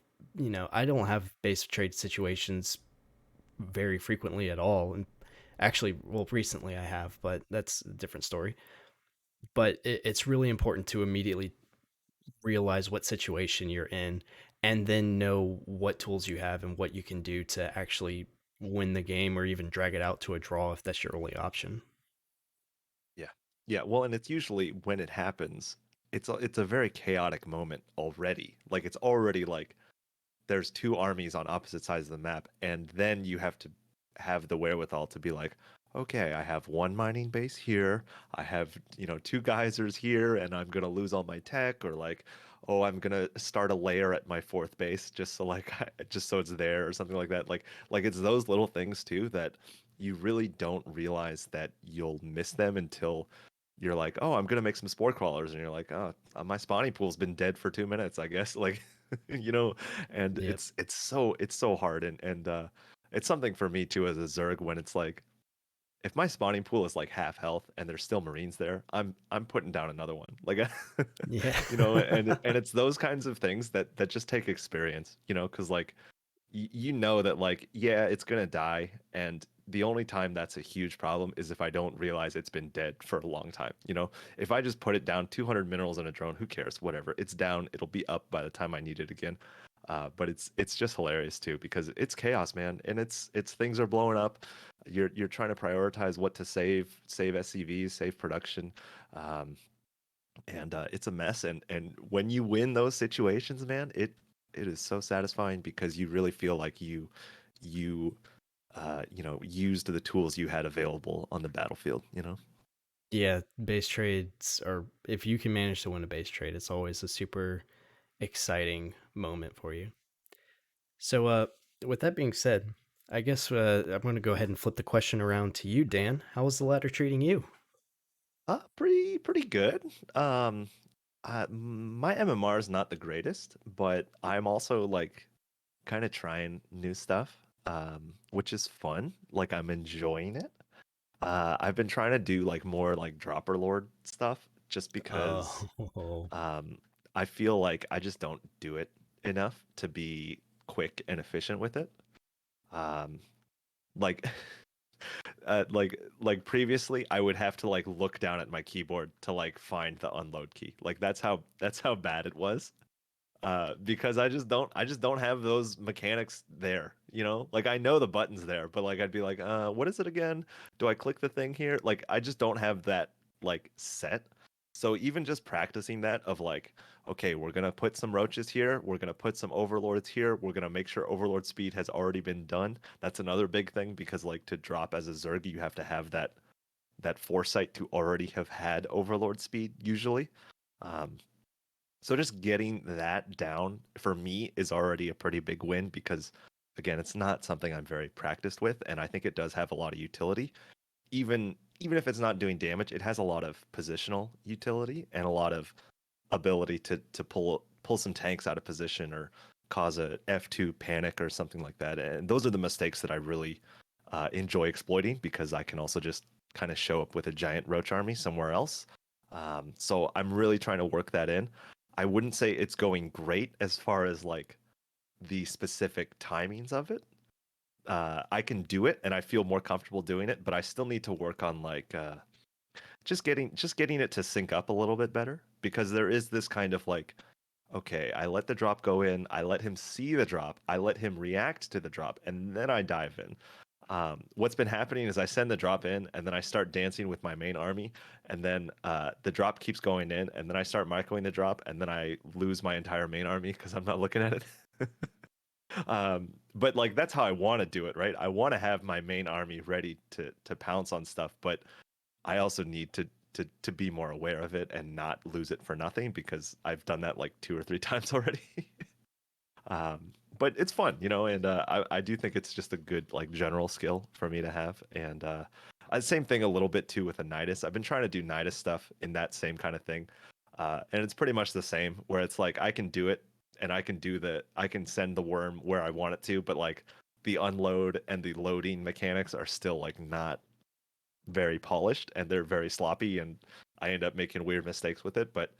I don't have base trade situations very frequently at all. And actually, well, recently I have, but that's a different story. But it's really important to immediately realize what situation you're in and then know what tools you have and what you can do to actually win the game or even drag it out to a draw if that's your only option. Yeah. Yeah, well, and it's usually when it happens, it's a very chaotic moment already. Like it's already like there's two armies on opposite sides of the map, and then you have to have the wherewithal to be like, okay, I have one mining base here, I have, you know, two geysers here, and I'm gonna lose all my tech, or like, oh, I'm gonna start a layer at my fourth base just so like just so it's there or something like that. Like it's those little things too that you really don't realize that you'll miss them until you're like, oh, I'm gonna make some spore crawlers, and you're like, oh, my spawning pool's been dead for 2 minutes, I guess. Like, you know, and Yep. it's so hard, and it's something for me too as a Zerg when it's like, if my spawning pool is like half health and there's still Marines there, I'm putting down another one. Like, Yeah. you know, and it's those kinds of things that just take experience, you know, because like you know that like yeah it's gonna die, and the only time that's a huge problem is if I don't realize it's been dead for a long time, you know. If I just put it down 200 minerals in a drone, who cares, whatever, it's down, it'll be up by the time I need it again. But it's just hilarious too because it's chaos, man, and it's things are blowing up. You're trying to prioritize what to save SCVs, save production. um, and it's a mess. And when you win those situations, man, it is so satisfying because you really feel like you used the tools you had available on the battlefield, you know. Yeah, base trades are if you can manage to win a base trade, it's always a super exciting moment for you. So, with that being said, I guess I'm going to go ahead and flip the question around to you, Dan. How was the ladder treating you? Pretty good. Um, my MMR is not the greatest, but I'm also like kind of trying new stuff, which is fun. Like I'm enjoying it. I've been trying to do like more like dropper lord stuff just because Oh, um, I feel like I just don't do it enough to be quick and efficient with it. Um, like like previously I would have to like look down at my keyboard to like find the unload key. Like that's how bad it was. Because I just don't have those mechanics there, you know? Like I know the button's there, but like I'd be like, what is it again? Do I click the thing here? Like I just don't have that like set. So even just practicing that of like, okay, we're gonna put some roaches here, we're gonna put some overlords here, we're gonna make sure overlord speed has already been done. That's another big thing because like to drop as a Zerg, you have to have that foresight to already have had overlord speed usually. Um, so just getting that down for me is already a pretty big win because again, it's not something I'm very practiced with, and I think it does have a lot of utility. Even if it's not doing damage, it has a lot of positional utility and a lot of ability to pull some tanks out of position or cause a F2 panic or something like that. And those are the mistakes that I really enjoy exploiting because I can also just kind of show up with a giant roach army somewhere else. So I'm really trying to work that in. I wouldn't say it's going great as far as like the specific timings of it. I can do it and I feel more comfortable doing it, but I still need to work on like just getting it to sync up a little bit better because there is this kind of like, okay, I let the drop go in, I let him see the drop, I let him react to the drop, and then I dive in. What's been happening is I send the drop in, and then I start dancing with my main army, and then the drop keeps going in, and then I start microing the drop, and then I lose my entire main army because I'm not looking at it. But like that's how I want to do it, right? I want to have my main army ready to pounce on stuff, but I also need to be more aware of it and not lose it for nothing because I've done that like two or three times already. But it's fun, you know, and I do think it's just a good like general skill for me to have. And same thing a little bit too with a Nidus. I've been trying to do Nidus stuff in that same kind of thing, and it's pretty much the same where it's like I can do it and I can send the worm where I want it to, but like the unload and the loading mechanics are still like not very polished and they're very sloppy and I end up making weird mistakes with it. But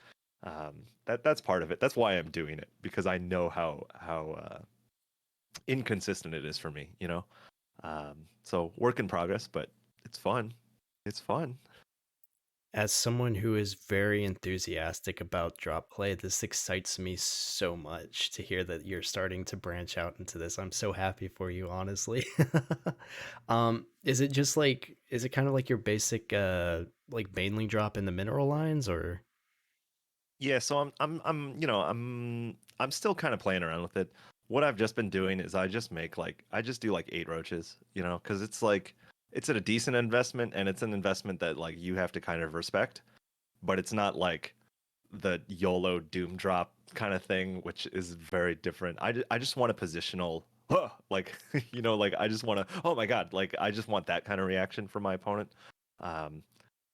that's part of it. That's why I'm doing it because I know how inconsistent it is for me. You know, so work in progress, but it's fun. It's fun. as someone who is very enthusiastic about drop play, this excites me so much to hear that you're starting to branch out into this. I'm so happy for you, honestly. Is it just like, is it kind of like your basic, like mainly drop in the mineral lines, or? Yeah, so I'm still kind of playing around with it. What I've just been doing is I just do like 8 roaches, you know, because it's like it's at a decent investment and it's an investment that like you have to kind of respect, but it's not like the YOLO doom drop kind of thing, which is very different. I just want a positional, huh, like you know, like I just want to, oh my God, like I just want that kind of reaction from my opponent. Um,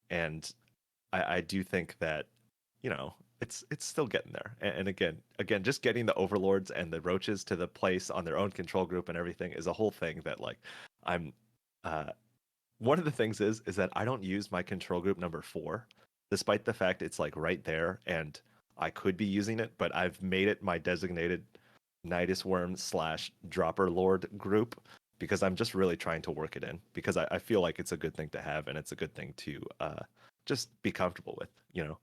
and I do think that, you know, it's still getting there. And again, just getting the overlords and the roaches to the place on their own control group and everything is a whole thing that like I'm uh one of the things is that I don't use my control group number 4, despite the fact it's like right there and I could be using it, but I've made it my designated Nidus Worm slash Dropper Lord group because I'm just really trying to work it in because I feel like it's a good thing to have and it's a good thing to just be comfortable with, you know?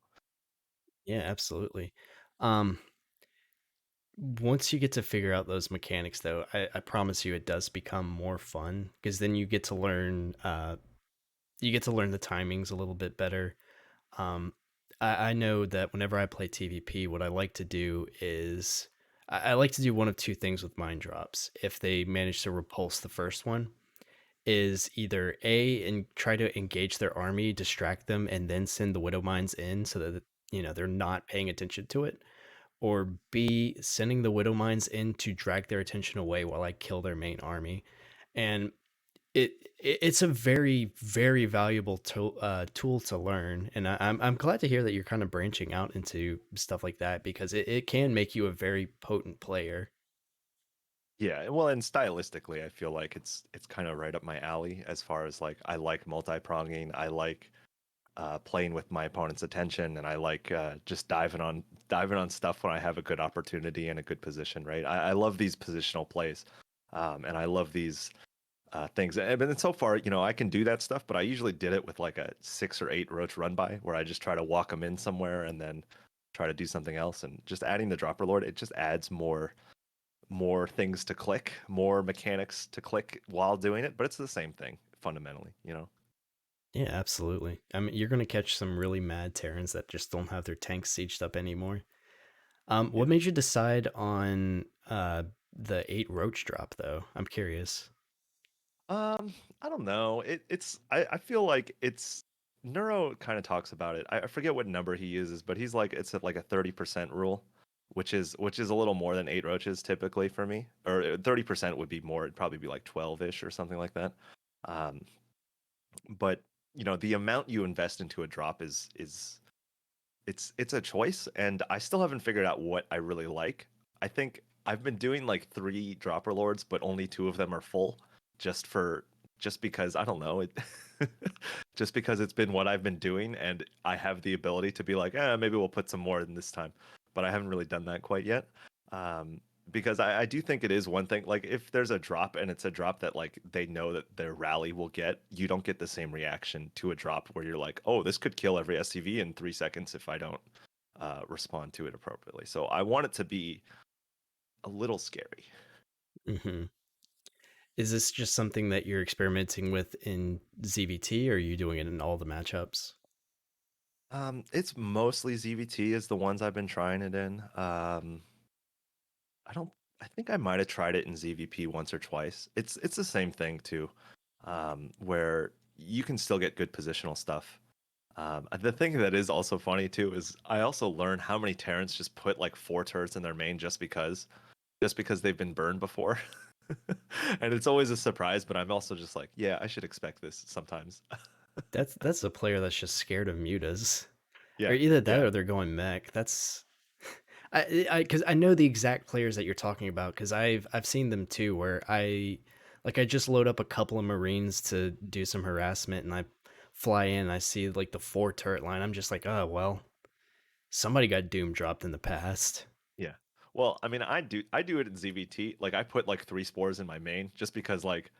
Yeah, absolutely. Um, Once you get to figure out those mechanics, though, I promise you it does become more fun because then you get to learn the timings a little bit better. Um, I know that whenever I play TVP, what I like to do is I like to do one of two things with mind drops. If they manage to repulse the first one, is either A, and try to engage their army, distract them, and then send the widow mines in so that they're not paying attention to it, or B, sending the widow mines in to drag their attention away while I kill their main army. And it's a very valuable tool to learn, and I'm glad to hear that you're kind of branching out into stuff like that because it can make you a very potent player. Yeah, well, and stylistically, I feel like it's kind of right up my alley as far as like I like multi-pronging, I like playing with my opponent's attention, and I like just diving on stuff when I have a good opportunity and a good position. Right, I love these positional plays, and I love these things. And then so far, you know, I can do that stuff, but I usually did it with like a 6 or 8 roach run by, where I just try to walk them in somewhere and then try to do something else. And just adding the dropper lord, it just adds more things to click, more mechanics to click while doing it, but it's the same thing fundamentally, you know. Yeah, absolutely. I mean, you're going to catch some really mad Terrans that just don't have their tanks sieged up anymore. What Yeah. made you decide on the 8 roach drop though? I'm curious. I don't know. I feel like it's Neuro kind of talks about it. I forget what number he uses, but he's like it's at like a 30% rule, which is a little more than 8 roaches typically for me. Or 30% would be more, it'd probably be like 12-ish or something like that. Um, but you know, the amount you invest into a drop is it's a choice, and I still haven't figured out what I really like. I think I've been doing like 3 dropper lords, but only 2 of them are full, just for just because I don't know it, just because it's been what I've been doing, and I have the ability to be like, maybe we'll put some more in this time, but I haven't really done that quite yet. Um, because I do think it is one thing. Like if there's a drop and it's a drop that like they know that their rally will get, you don't get the same reaction to a drop where you're like, oh, this could kill every SCV in 3 seconds if I don't respond to it appropriately. So I want it to be a little scary. Hmm. Is this just something that you're experimenting with in ZVT, or are you doing it in all the matchups? It's mostly ZVT is the ones I've been trying it in. I don't. I think I might have tried it in ZVP once or twice. It's the same thing too, where you can still get good positional stuff. The thing that is also funny too is I also learned how many Terrans just put like 4 turrets in their main just because they've been burned before. And it's always a surprise, but I'm also just like, yeah, I should expect this sometimes. That's a player that's just scared of mutas, or Yeah, either that yeah, or they're going mech. That's I because I know the exact players that you're talking about because I've seen them too. Where I just load up a couple of Marines to do some harassment, and I fly in. And I see like the 4 turret line. I'm just like, oh well, somebody got doom dropped in the past. yeah. Well, I mean, I do it in ZVT. Like I put like 3 spores in my main just because like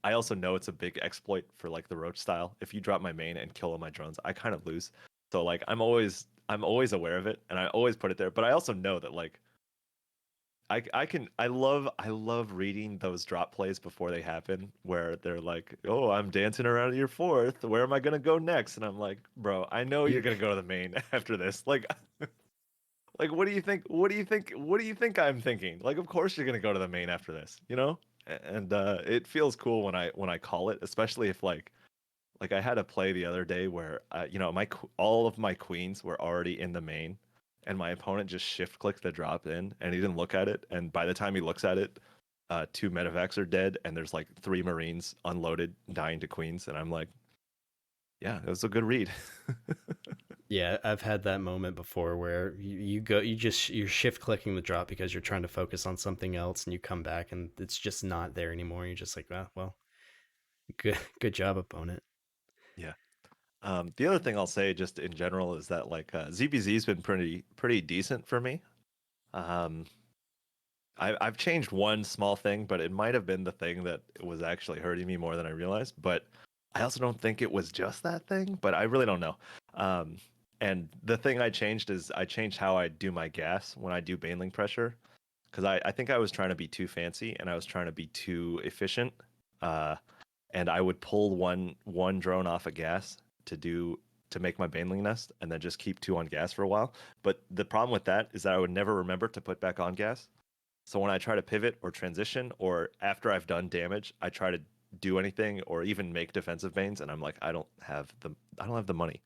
I also know it's a big exploit for like the roach style. If you drop my main and kill all my drones, I kind of lose. So like I'm always aware of it and I always put it there. But I also know that like I love reading those drop plays before they happen where they're like, "Oh, I'm dancing around your fourth. Where am I gonna go next?" And I'm like, "Bro, I know you're You're gonna go to the main after this. Like what do you think? What do you think? What do you think I'm thinking? Like, of course you're gonna go to the main after this, you know?" And it feels cool when I call it, especially if like I had a play the other day where you know all of my queens were already in the main, and my opponent just shift clicked the drop in, and he didn't look at it. And by the time he looks at it, 2 medevacs are dead, and there's like 3 Marines unloaded, dying to queens. And I'm like, yeah, it was a good read. Yeah, I've had that moment before where you're shift clicking the drop because you're trying to focus on something else, and you come back and it's just not there anymore. You're just like, well, good job, opponent. Yeah. The other thing I'll say just in general is that like ZBZ's been pretty decent for me. Um, I've changed one small thing, but it might have been the thing that was actually hurting me more than I realized. But I also don't think it was just that thing, but I really don't know. Um, and the thing I changed is I changed how I do my gas when I do baneling pressure, because I think I was trying to be too fancy and I was trying to be too efficient. Uh, and I would pull one drone off of gas to make my baneling nest, and then just keep 2 on gas for a while. But the problem with that is that I would never remember to put back on gas. So when I try to pivot or transition, or after I've done damage, I try to do anything or even make defensive banes, and I'm like, I don't have the money.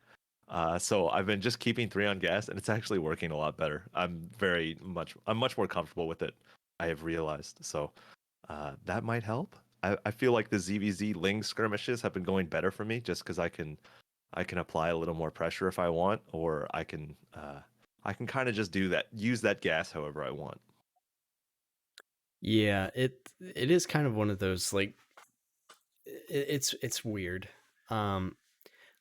So I've been just keeping three on gas, and it's actually working a lot better. I'm much more comfortable with it. I have realized. So that might help. I feel like the ZVZ Ling skirmishes have been going better for me just because I can apply a little more pressure if I want, or I can kind of just do that, use that gas however I want. Yeah, it is kind of one of those like it's weird. Um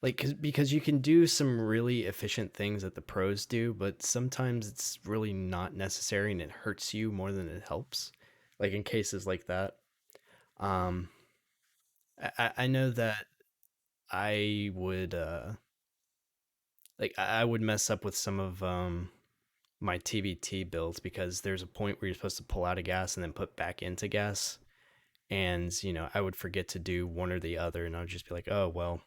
like because you can do some really efficient things that the pros do, but sometimes it's really not necessary and it hurts you more than it helps. Like in cases like that. Um I know that I would I would mess up with some of my TBT builds because there's a point where you're supposed to pull out of gas and then put back into gas. And, I would forget to do one or the other. And I would just be like, oh, well,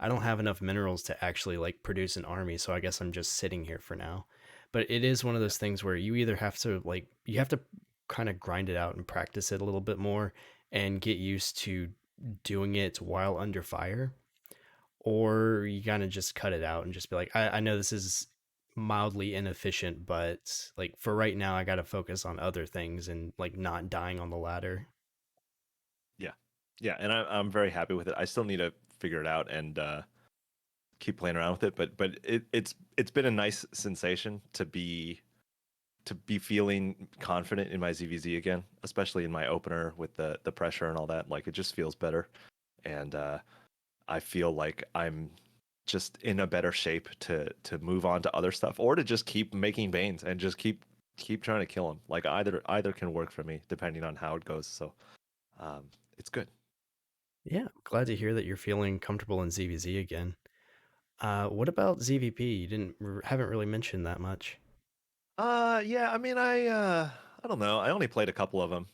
I don't have enough minerals to actually like produce an army. So I guess I'm just sitting here for now. But it is one of Yeah. those things where you either have to you have to kind of grind it out and practice it a little bit more and get used to doing it while under fire, or you kind of just cut it out and just be like, I know this is mildly inefficient, but like for right now, I got to focus on other things and like not dying on the ladder. Yeah. Yeah, and I'm very happy with it. I still need to figure it out and keep playing around with it, but it's been a nice sensation to be feeling confident in my ZVZ again, especially in my opener with the pressure and all that. Like it just feels better, and I feel like I'm just in a better shape to move on to other stuff or to just keep making Banes and just keep trying to kill him. Like either can work for me depending on how it goes. So it's good. Yeah, glad to hear that you're feeling comfortable in ZVZ again. What about ZVP? You haven't really mentioned that much. Yeah, I mean I don't know. I only played a couple of them.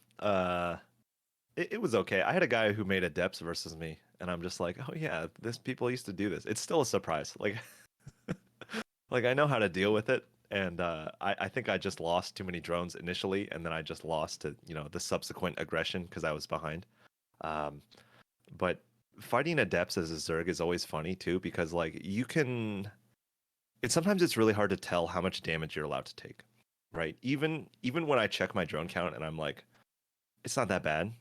It was okay. I had a guy who made a depths versus me, and I'm just like, oh yeah, this people used to do this. It's still a surprise. Like I know how to deal with it, and I think I just lost too many drones initially, and then I just lost to the subsequent aggression because I was behind. Um, but fighting adepts as a Zerg is always funny too because like you can. It's really hard to tell how much damage you're allowed to take, right? Even when I check my drone count and I'm like, it's not that bad.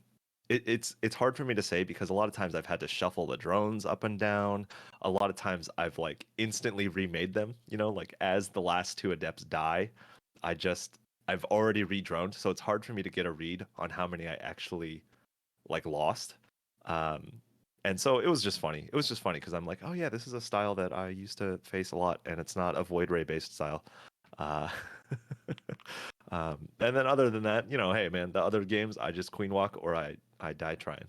It's hard for me to say because a lot of times I've had to shuffle the drones up and down. A lot of times I've like instantly remade them, like as the last two adepts die, I just I've already redroned, so it's hard for me to get a read on how many I actually like lost. Um and so it was just funny. It was just funny because I'm like, oh yeah, this is a style that I used to face a lot, and it's not a void ray based style. Uh and then other than that, hey man, the other games I just queen walk or I die trying.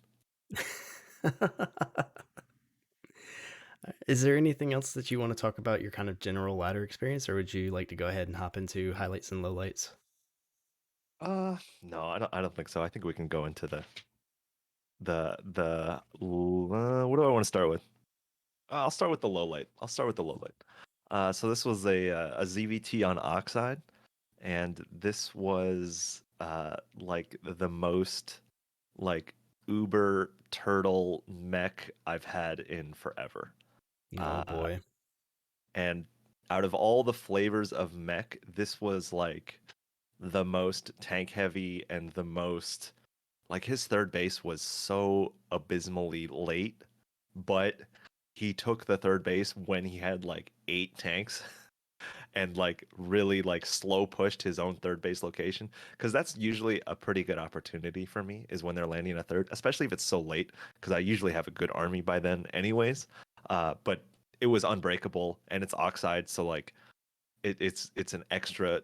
Is there anything else that you want to talk about your kind of general ladder experience, or would you like to go ahead and hop into highlights and lowlights? No, I don't think so. I think we can go into the what do I want to start with? I'll start with the low light. I'll start with the low light. So this was a ZVT on Oxide, and this was like the most like Uber turtle mech I've had in forever. Oh Uh, boy. and out of all the flavors of mech, this was like the most tank heavy and the most like his third base was so abysmally late, but he took the third base when he had like eight tanks and like really like slow pushed his own third base location because that's usually a pretty good opportunity for me is when they're landing a third, especially if it's so late because I usually have a good army by then anyways. But it was unbreakable and it's oxide, so like it's an extra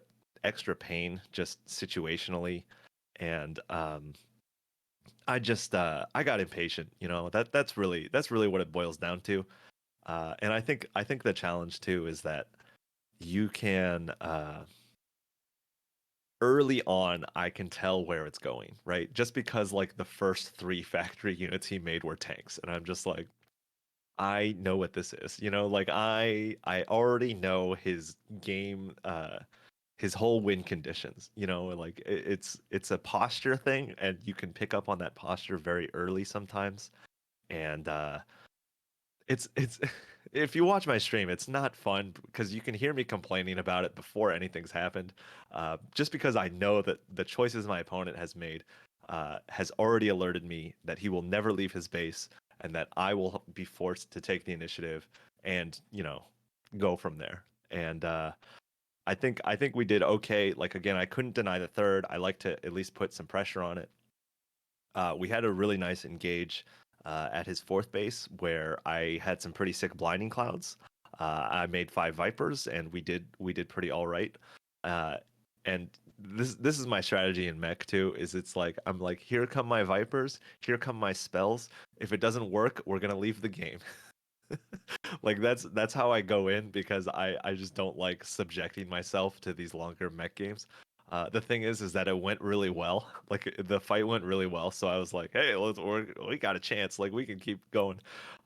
pain just situationally, and I got impatient. That's really what it boils down to. And I think the challenge too is that you can early on I can tell where it's going, right? Just because like the first three factory units he made were tanks, and I'm just like, I know what this is. Like I already know his game his whole win conditions. Like it's a posture thing, and you can pick up on that posture very early sometimes. And it's if you watch my stream, it's not fun because you can hear me complaining about it before anything's happened. Just because I know that the choices my opponent has made has already alerted me that he will never leave his base and that I will be forced to take the initiative and, go from there. And I think we did okay. Like again, I couldn't deny the third. I like to at least put some pressure on it. We had a really nice engage at his fourth base where I had some pretty sick blinding clouds. I made 5 Vipers and we did pretty all right. Uh, and this is my strategy in mech too. Is it's like I'm like, here come my Vipers, here come my spells. If it doesn't work, we're gonna leave the game. Like that's how I go in because I just don't like subjecting myself to these longer mech games. The thing is that it went really well. Like the fight went really well, so I was like, "Hey, we got a chance. Like we can keep going."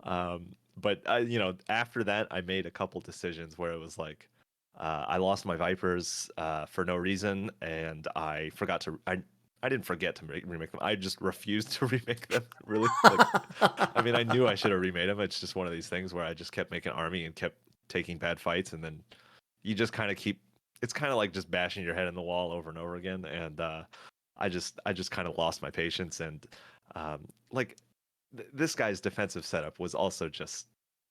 But after that, I made a couple decisions where it was like, I lost my Vipers for no reason, and I forgot to. I didn't forget to remake them. I just refused to remake them. Really, like I mean, I knew I should have remade him. It's just one of these things where I just kept making army and kept taking bad fights, and then you just kind of keep. It's kind of like just bashing your head in the wall over and over again. And I just kind of lost my patience. And like this guy's defensive setup was also just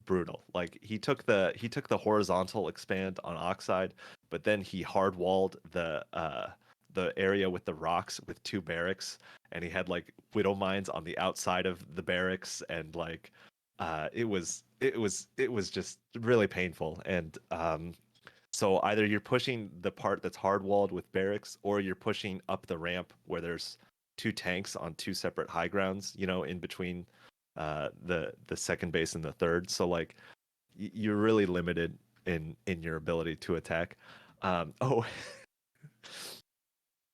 brutal. Like he took the horizontal expand on Oxide, but then he hard walled the area with the rocks with 2 barracks, and he had like widow mines on the outside of the barracks, and like it was just really painful. And so either you're pushing the part that's hard walled with barracks, or you're pushing up the ramp where there's 2 tanks on 2 separate high grounds, in between the second base and the third. So like you're really limited in your ability to attack. Oh,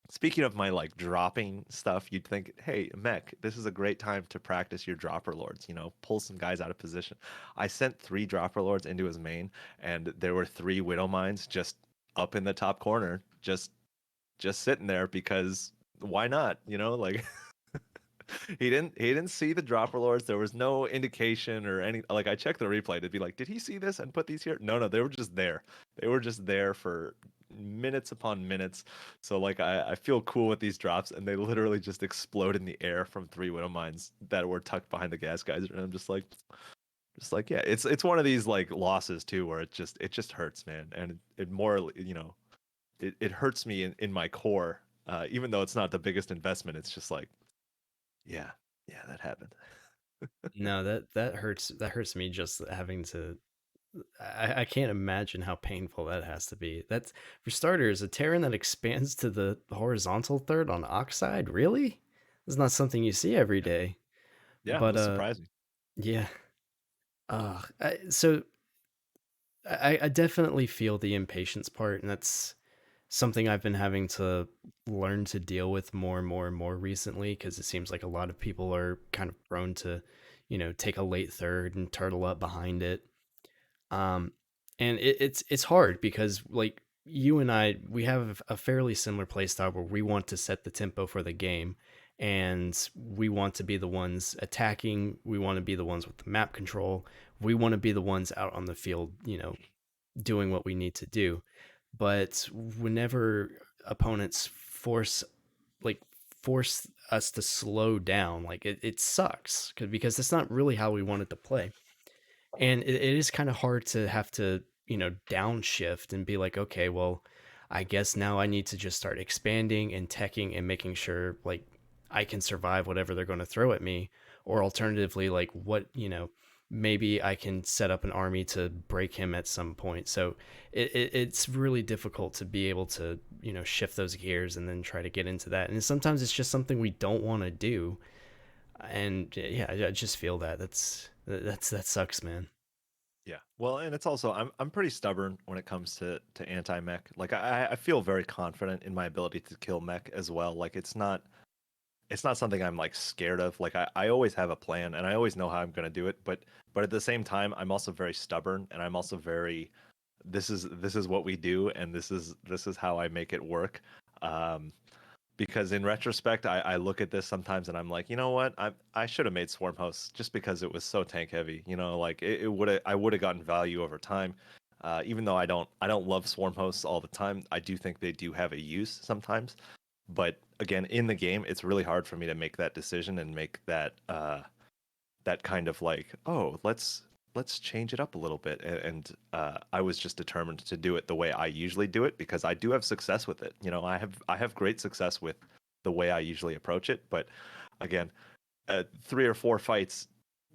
speaking of my like dropping stuff, you'd think, hey, Mech, this is a great time to practice your dropper lords, pull some guys out of position. I sent 3 dropper lords into his main, and there were 3 widow mines just up in the top corner, just sitting there because why not? Like he didn't see the dropper lords. There was no indication or any like I checked the replay to be like, did he see this and put these here? No, they were just there. They were just there for minutes upon minutes. So like I feel cool with these drops, and they literally just explode in the air from 3 widow mines that were tucked behind the gas geyser. And I'm just like yeah, it's one of these like losses too where it just hurts, man. And it more it hurts me in my core. Even though it's not the biggest investment, it's just like yeah, yeah, that happened. No, that hurts. That hurts me just having to. I can't imagine how painful that has to be. That's for starters, a Terran that expands to the horizontal third on Oxide. Really, it's not something you see every Yeah, day. yeah, it But was surprising. yeah. So I definitely feel the impatience part, and that's something I've been having to learn to deal with more and more and more recently because it seems like a lot of people are kind of prone to, take a late third and turtle up behind it. Um, and it's hard because like you and I, we have a fairly similar play style where we want to set the tempo for the game, and we want to be the ones attacking. We want to be the ones with the map control. We want to be the ones out on the field, doing what we need to do. But whenever opponents like force us to slow down, like it sucks because that's not really how we wanted to play. And it is kind of hard to have to, downshift and be like, okay, well, I guess now I need to just start expanding and teching and making sure like I can survive whatever they're going to throw at me. Or alternatively, like what, maybe I can set up an army to break him at some point. So it's really difficult to be able to, shift those gears and then try to get into that. And sometimes it's just something we don't want to do. And yeah, I just feel that sucks, man. Yeah. Well, and it's also I'm pretty stubborn when it comes to anti-mech. Like I feel very confident in my ability to kill mech as well. Like it's not something I'm like scared of. Like I always have a plan and I always know how I'm gonna do it, but at the same time I'm also very stubborn, and I'm also very this is what we do, and this is how I make it work. Um because in retrospect, I look at this sometimes and I'm like, you know what? I should have made Swarm Hosts just because it was so tank heavy. You know, like it would have I would have gotten value over time. Even though I don't love Swarm Hosts all the time, I do think they do have a use sometimes. But again, in the game, it's really hard for me to make that decision and make that kind of like, oh, let's change it up a little bit. And I was just determined to do it the way I usually do it because I do have success with it. You know, I have great success with the way I usually approach it. But again, three or four fights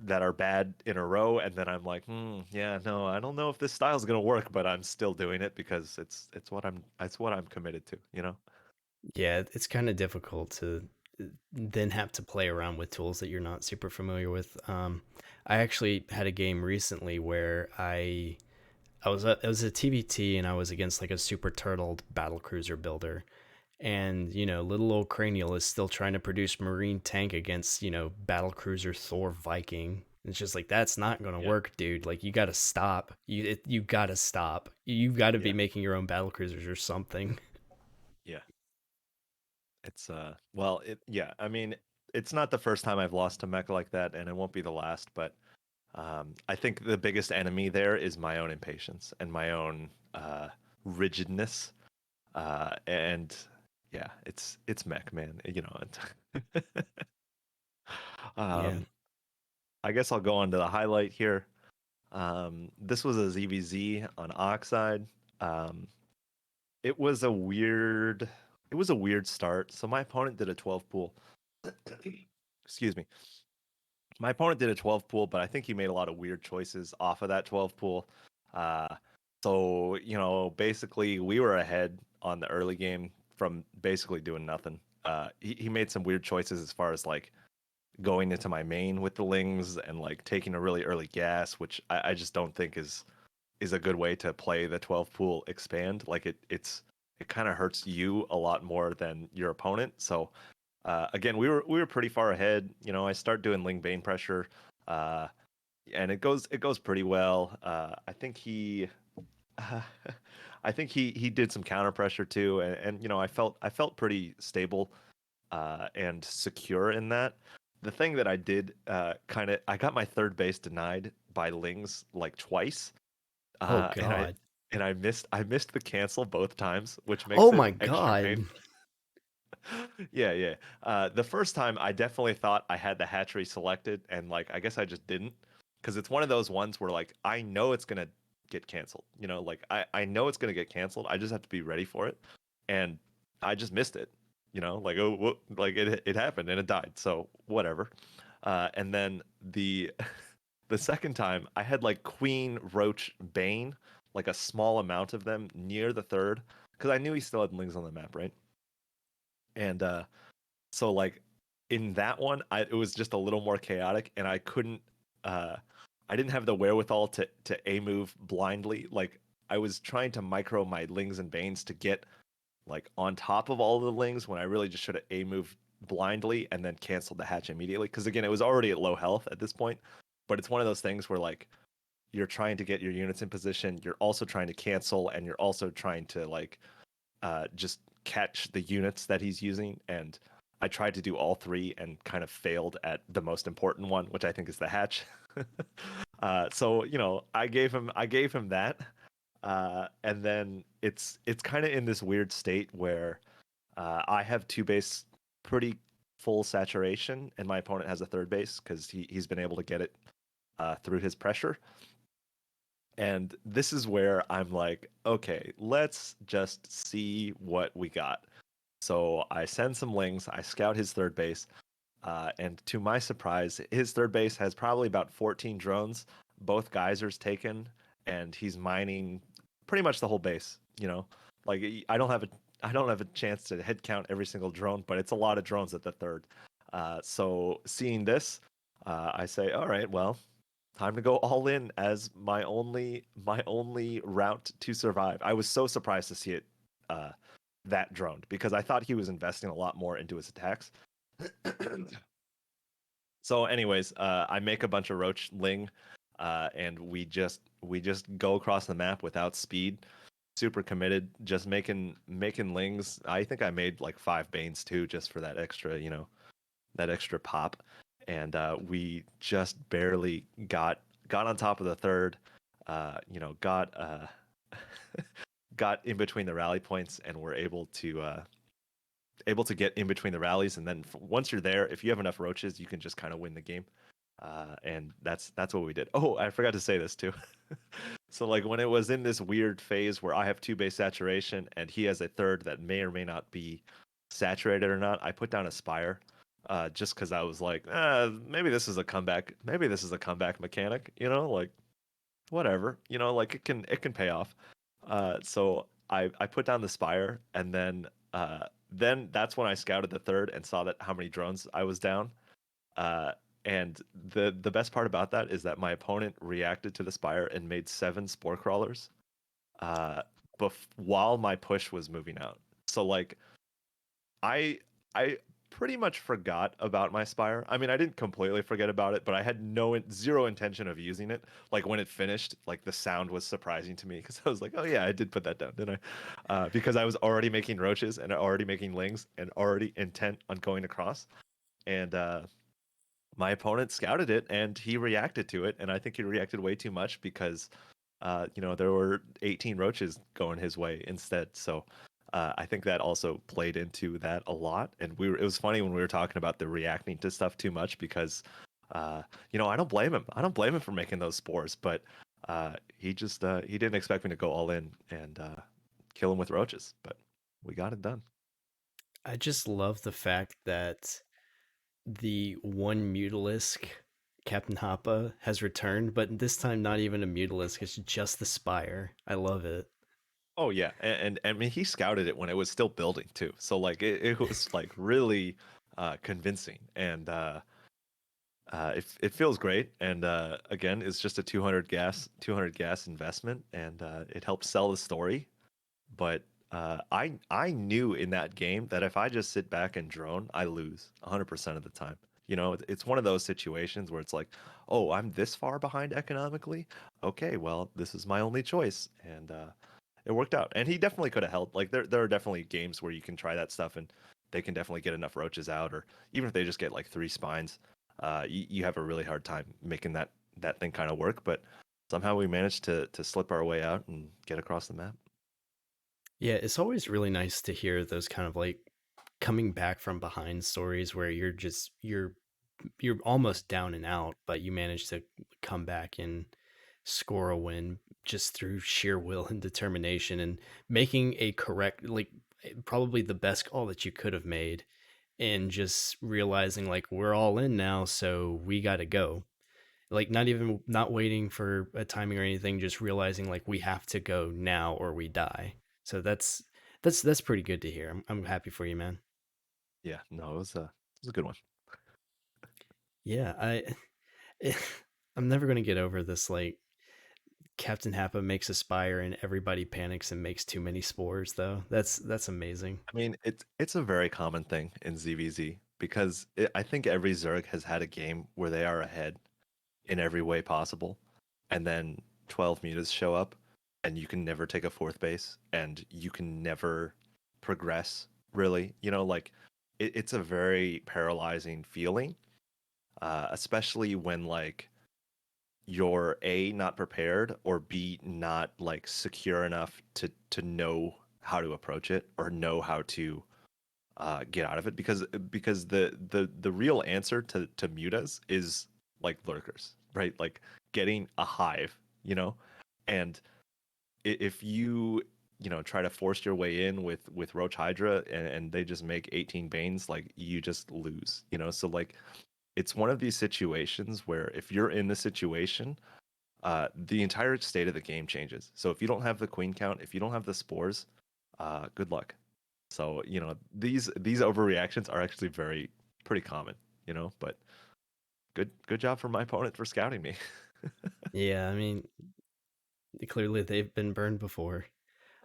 that are bad in a row, and then I'm like, yeah, no, I don't know if this style's gonna work, but I'm still doing it because it's what I'm committed to. You know? Yeah, it's kind of difficult to then have to play around with tools that you're not super familiar with. I actually had a game recently where it was a TBT and I was against like a super turtled battle cruiser builder. And, little old Cranial is still trying to produce Marine tank against, battle cruiser Thor Viking. It's just like that's not gonna Yeah, work, dude. Like you gotta stop. You gotta stop. You've got to be yeah, making your own battle cruisers or something. yeah. It's well, it yeah, I mean, it's not the first time I've lost to mech like that, and it won't be the last, but I think the biggest enemy there is my own impatience and my own rigidness. And yeah, it's mech, man. You know, Yeah. um, I guess I'll go on to the highlight here. This was a ZVZ on Oxide. Um, it was a weird, it was a weird start. So my opponent did a 12 pool. Excuse me. My opponent did a 12 pool, but I think he made a lot of weird choices off of that 12 pool. Uh, so, basically, we were ahead on the early game from basically doing nothing. He made some weird choices as far as like going into my main with the lings and like taking a really early gas, which I just don't think is a good way to play the 12 pool expand. Like it kind of hurts you a lot more than your opponent. So again, we were pretty far ahead. I start doing Ling Bane pressure, uh, and it goes pretty well. I think he did some counter pressure too, and I felt pretty stable and secure in that. The thing that I did I got my third base denied by Lings like twice, Oh and I God. and I missed the cancel both times, which makes Oh it my extra God. painful. Yeah, yeah. The first time I definitely thought I had the hatchery selected, and like I guess I just didn't, because it's one of those ones where like I know it's gonna get canceled. Like I know it's gonna get canceled. I just have to be ready for it, and I just missed it. Like like it happened and it died. So whatever. And then the second time I had like Queen Roach Bane, like a small amount of them near the third, because I knew he still had lings on the map, right? And so like in that one, it was just a little more chaotic, and uh, I didn't have the wherewithal to a move blindly. Like I was trying to micro my lings and banes to get like on top of all of the lings when I really just should have a moved blindly and then canceled the hatch immediately. Because again, it was already at low health at this point. But it's one of those things where like you're trying to get your units in position, you're also trying to cancel, and you're also trying to like just catch the units that he's using. And I tried to do all three and kind of failed at the most important one, which I think is the hatch. So I gave him that, and then it's kind of in this weird state where I have two base pretty full saturation, and my opponent has a third base because he's been able to get it through his pressure. And this is where I'm like, okay, let's just see what we got. So I send some lings, I scout his third base, and to my surprise, his third base has probably about 14 drones, both geysers taken, and he's mining pretty much the whole base. Like I don't have a chance to head count every single drone, but it's a lot of drones at the third. So seeing this, I say, all right, well, time to go all in as my only route to survive. I was so surprised to see it uh, that droned because I thought he was investing a lot more into his attacks. So, anyways, I make a bunch of Roach Ling, and we just go across the map without speed. super committed, just making lings. I think I made like 5 banes too, just for that extra, that extra pop. And we just barely got on top of the third. Got got in between the rally points and were able to get in between the rallies. And then once you're there, if you have enough roaches, you can just kind of win the game. And that's what we did. Oh, I forgot to say this too. So like when it was in this weird phase where I have 2 base saturation and he has a third that may or may not be saturated or not, I put down a spire, just because I was like, maybe this is a comeback. Maybe this is a comeback mechanic. Like whatever. Like it can pay off. So I put down the spire, and then that's when I scouted the third and saw that how many drones I was down. Uh, and the best part about that is that my opponent reacted to the spire and made 7 spore crawlers, uh, while my push was moving out. So like I I pretty much forgot about my spire. I mean, I didn't completely forget about it, but I had zero intention of using it. Like when it finished, like the sound was surprising to me because I was like, "Oh yeah, I did put that down, didn't I?" Because I was already making roaches and already making lings and already intent on going across. And my opponent scouted it and he reacted to it, and I think he reacted way too much because there were 18 roaches going his way instead. So I think that also played into that a lot. And it was funny when we were talking about the reacting to stuff too much because, I don't blame him. I don't blame him for making those spores, but he didn't expect me to go all in and kill him with roaches, but we got it done. I just love the fact that the one Mutalisk Captain Happa has returned, but this time not even a Mutalisk, it's just the Spire. I love it. Oh yeah, and I mean he scouted it when it was still building too, so like it was like really convincing, and it feels great. And again, it's just a 200 gas investment, and it helps sell the story. But I knew in that game that if I just sit back and drone, I lose 100% of the time. It's one of those situations where it's like, oh, I'm this far behind economically. Okay, well, this is my only choice, and it worked out. And he definitely could have held. Like there are definitely games where you can try that stuff, and they can definitely get enough roaches out, or even if they just get like 3 spines, you have a really hard time making that thing kind of work. But somehow we managed to slip our way out and get across the map. Yeah, it's always really nice to hear those kind of like coming back from behind stories where you're almost down and out, but you manage to come back and score a win just through sheer will and determination and making a correct, like probably the best call that you could have made, and just realizing like we're all in now, so we got to go. Like not waiting for a timing or anything, just realizing like we have to go now or we die. So that's pretty good to hear. I'm happy for you, man. Yeah, no, it was a good one. Yeah, I'm never gonna get over this. Like Captain Happa makes a spire and everybody panics and makes too many spores. Though that's amazing. I mean, it's a very common thing in ZVZ because I think every Zerg has had a game where they are ahead in every way possible, and then 12 mutas show up, and you can never take a fourth base, and you can never progress, really. Like it's a very paralyzing feeling, especially when like you're A, not prepared, or B, not like secure enough to know how to approach it or know how to get out of it, because the real answer to mutas is like lurkers, right? Like getting a hive, and if you try to force your way in with Roach Hydra, and they just make 18 Banes, like you just lose, so like it's one of these situations where if you're in the situation, the entire state of the game changes. So if you don't have the queen count, if you don't have the spores, good luck. So these overreactions are actually pretty common. But good job from my opponent for scouting me. Yeah, I mean, clearly they've been burned before.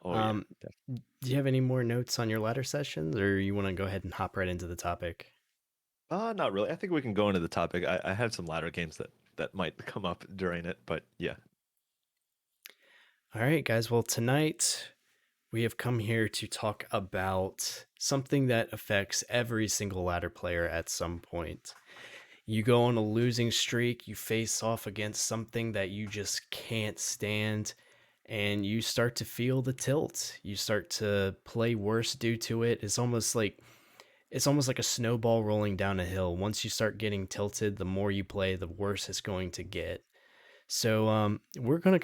Oh yeah, Um, do you have any more notes on your ladder sessions, or you want to go ahead and hop right into the topic? not really. I think we can go into the topic. I had some ladder games that might come up during it, but yeah. All right, guys. Well, tonight We have come here to talk about something that affects every single ladder player at some point. You go on a losing streak, you face off against something that you just can't stand, and you start to feel the tilt. You start to play worse due to it. It's almost like a snowball rolling down a hill. Once you start getting tilted, the more you play, the worse it's going to get. So we're gonna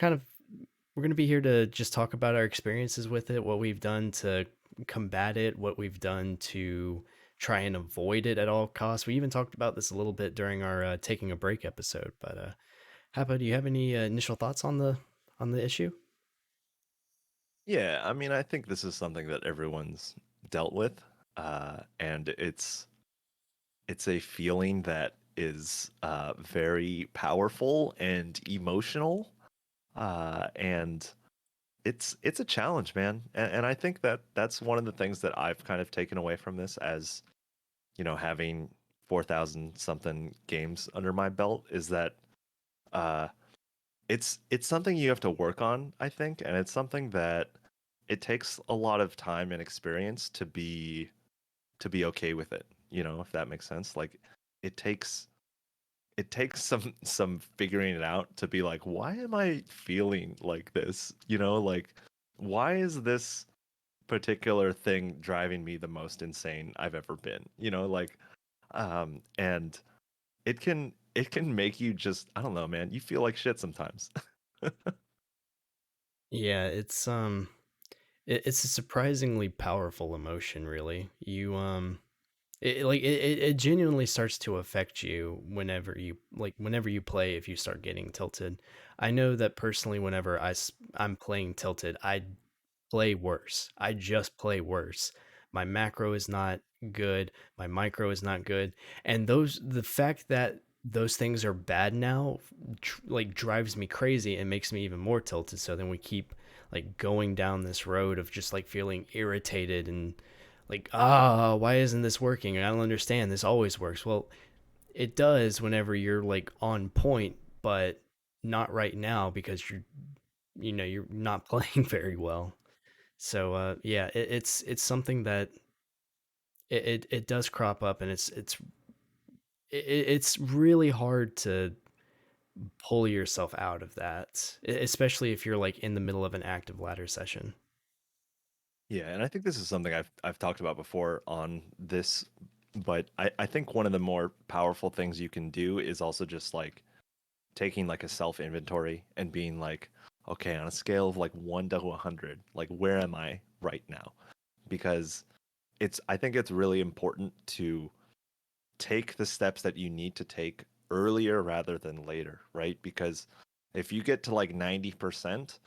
be here to just talk about our experiences with it, what we've done to combat it, what we've done to try and avoid it at all costs. We even talked about this a little bit during our taking a break episode. But how about, do you have any initial thoughts on the issue? Yeah, I mean, I think this is something that everyone's dealt with, and it's a feeling that is very powerful and emotional, and it's a challenge, man. And I think that that's one of the things that I've kind of taken away from this as, having 4,000 something games under my belt is that uh, it's something you have to work on, I think, and it's something that it takes a lot of time and experience to be okay with it, if that makes sense. Like it takes it takes some figuring it out to be like, why am I feeling like this? Like why is this particular thing driving me the most insane I've ever been? Like and it can make you just, I don't know, man, you feel like shit sometimes. Yeah, it's a surprisingly powerful emotion, really. It genuinely starts to affect you whenever you play. If you start getting tilted, I know that personally, whenever I'm playing tilted, I play worse. I just play worse. My macro is not good. My micro is not good. And the fact that those things are bad now, drives me crazy and makes me even more tilted. So then we keep like going down this road of just like feeling irritated and like, why isn't this working? I don't understand. This always works. Well, it does whenever you're like on point, but not right now because you're not playing very well. So yeah, it's something that it does crop up, and it's really hard to pull yourself out of that, especially if you're like in the middle of an active ladder session. Yeah, and I think this is something I've talked about before on this, but I think one of the more powerful things you can do is also just like taking like a self inventory and being like, okay, on a scale of like 1 to 100, like where am I right now? Because I think it's really important to take the steps that you need to take earlier rather than later, right? Because if you get to like 90%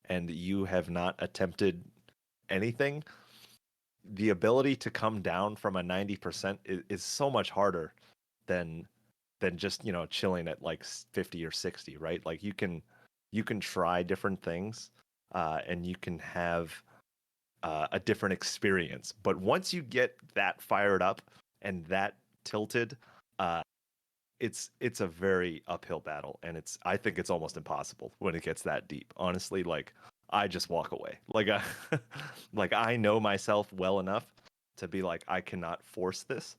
and you have not attempted anything, the ability to come down from a 90% is so much harder than just, chilling at like 50 or 60, right? Like you can try different things, and you can have a different experience. But once you get that fired up and that tilted, uh, it's a very uphill battle, and I think it's almost impossible when it gets that deep. Honestly, like I just walk away. Like I like I know myself well enough to be like, I cannot force this.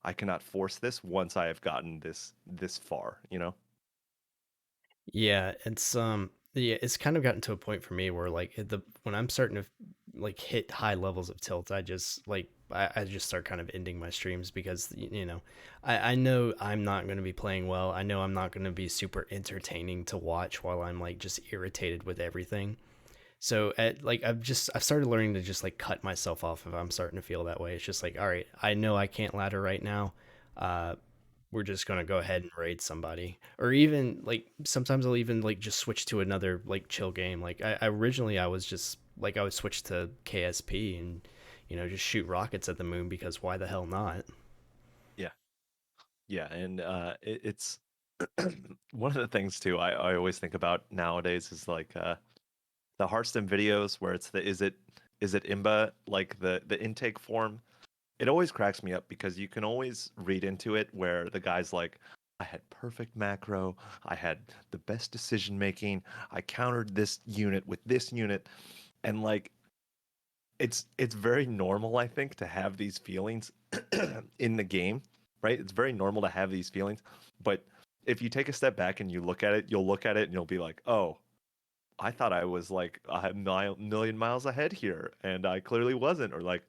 I cannot force this once I have gotten this far. Yeah, it's kind of gotten to a point for me where like when I'm starting to like hit high levels of tilt, I just start kind of ending my streams because I know I'm not going to be playing well. I know I'm not going to be super entertaining to watch while I'm like just irritated with everything. So I've started learning to just like cut myself off if I'm starting to feel that way. It's just like, all right, I know I can't ladder right now. Uh, we're just gonna go ahead and raid somebody, or even like sometimes I'll even like just switch to another like chill game. Like I originally I was just like I would switch to KSP and just shoot rockets at the moon because why the hell not? Yeah. Yeah, and it's one of the things too I always think about nowadays is like the Hearthstone videos where it's the is it Imba, like the intake form. It always cracks me up because you can always read into it where the guy's like, I had perfect macro, I had the best decision making, I countered this unit with this unit, and like it's very normal, I think, to have these feelings in the game, right? It's very normal to have these feelings, but if you take a step back and you look at it, you'll look at it and you'll be like, "Oh, I thought I was like million miles ahead here, and I clearly wasn't." Or like,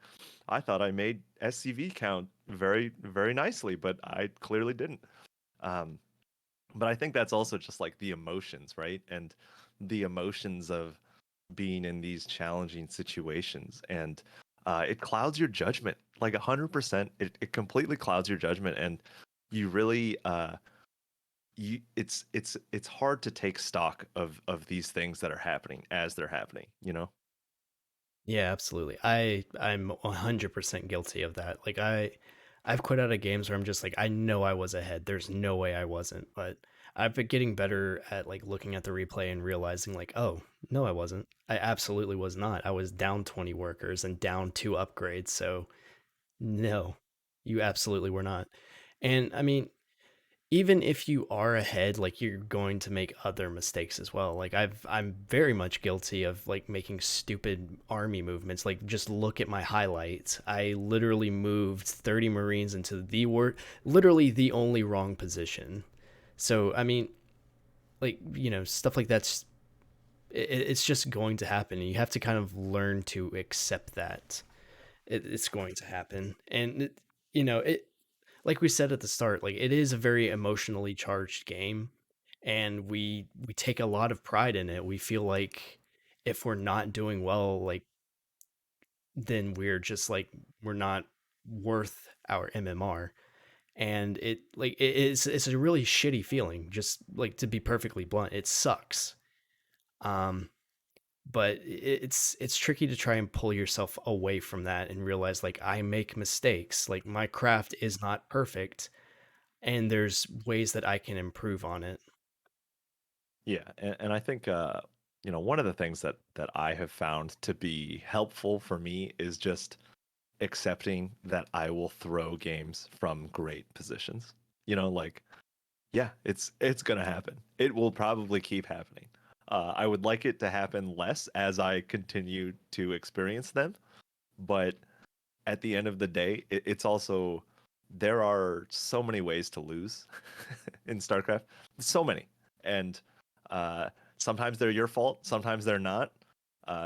I thought I made SCV count very, very nicely, but I clearly didn't. Um, but I think that's also just like the emotions, right? And the emotions of being in these challenging situations. And it clouds your judgment like 100%. It completely clouds your judgment. And you really, it's hard to take stock of these things that are happening as they're happening, you know? Yeah, absolutely. I'm 100% guilty of that. Like I've quit out of games where I'm just like I know I was ahead. There's no way I wasn't, but I've been getting better at like looking at the replay and realizing like, "Oh, no I wasn't. I absolutely was not. I was down 20 workers and down 2 upgrades." So, no. You absolutely were not. And I mean, even if you are ahead, like you're going to make other mistakes as well. Like I'm very much guilty of like making stupid army movements. Like just look at my highlights. I literally moved 30 Marines into literally the only wrong position. So I mean, like stuff like it's just going to happen. You have to kind of learn to accept that it's going to happen, and it like we said at the start, like it is a very emotionally charged game, and we take a lot of pride in it. We feel like if we're not doing well, like then we're just like we're not worth our MMR. And it's a really shitty feeling, just like to be perfectly blunt. It sucks. Um but it's tricky to try and pull yourself away from that and realize like I make mistakes. Like my craft is not perfect and there's ways that I can improve on it. Yeah, and I think one of the things that I have found to be helpful for me is just accepting that I will throw games from great positions. Like, yeah, it's gonna happen. It will probably keep happening. I would like it to happen less as I continue to experience them, but at the end of the day, it's also there are so many ways to lose in StarCraft. So many. And sometimes they're your fault, sometimes they're not.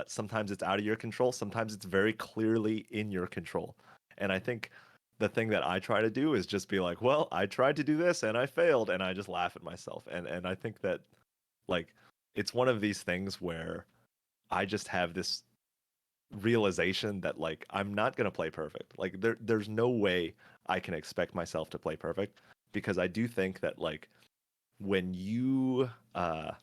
Sometimes it's out of your control, sometimes it's very clearly in your control. And I think the thing that I try to do is just be like, well, I tried to do this and I failed, and I just laugh at myself. And I think that like it's one of these things where I just have this realization that like I'm not gonna play perfect. Like there's no way I can expect myself to play perfect, because I do think that like when you are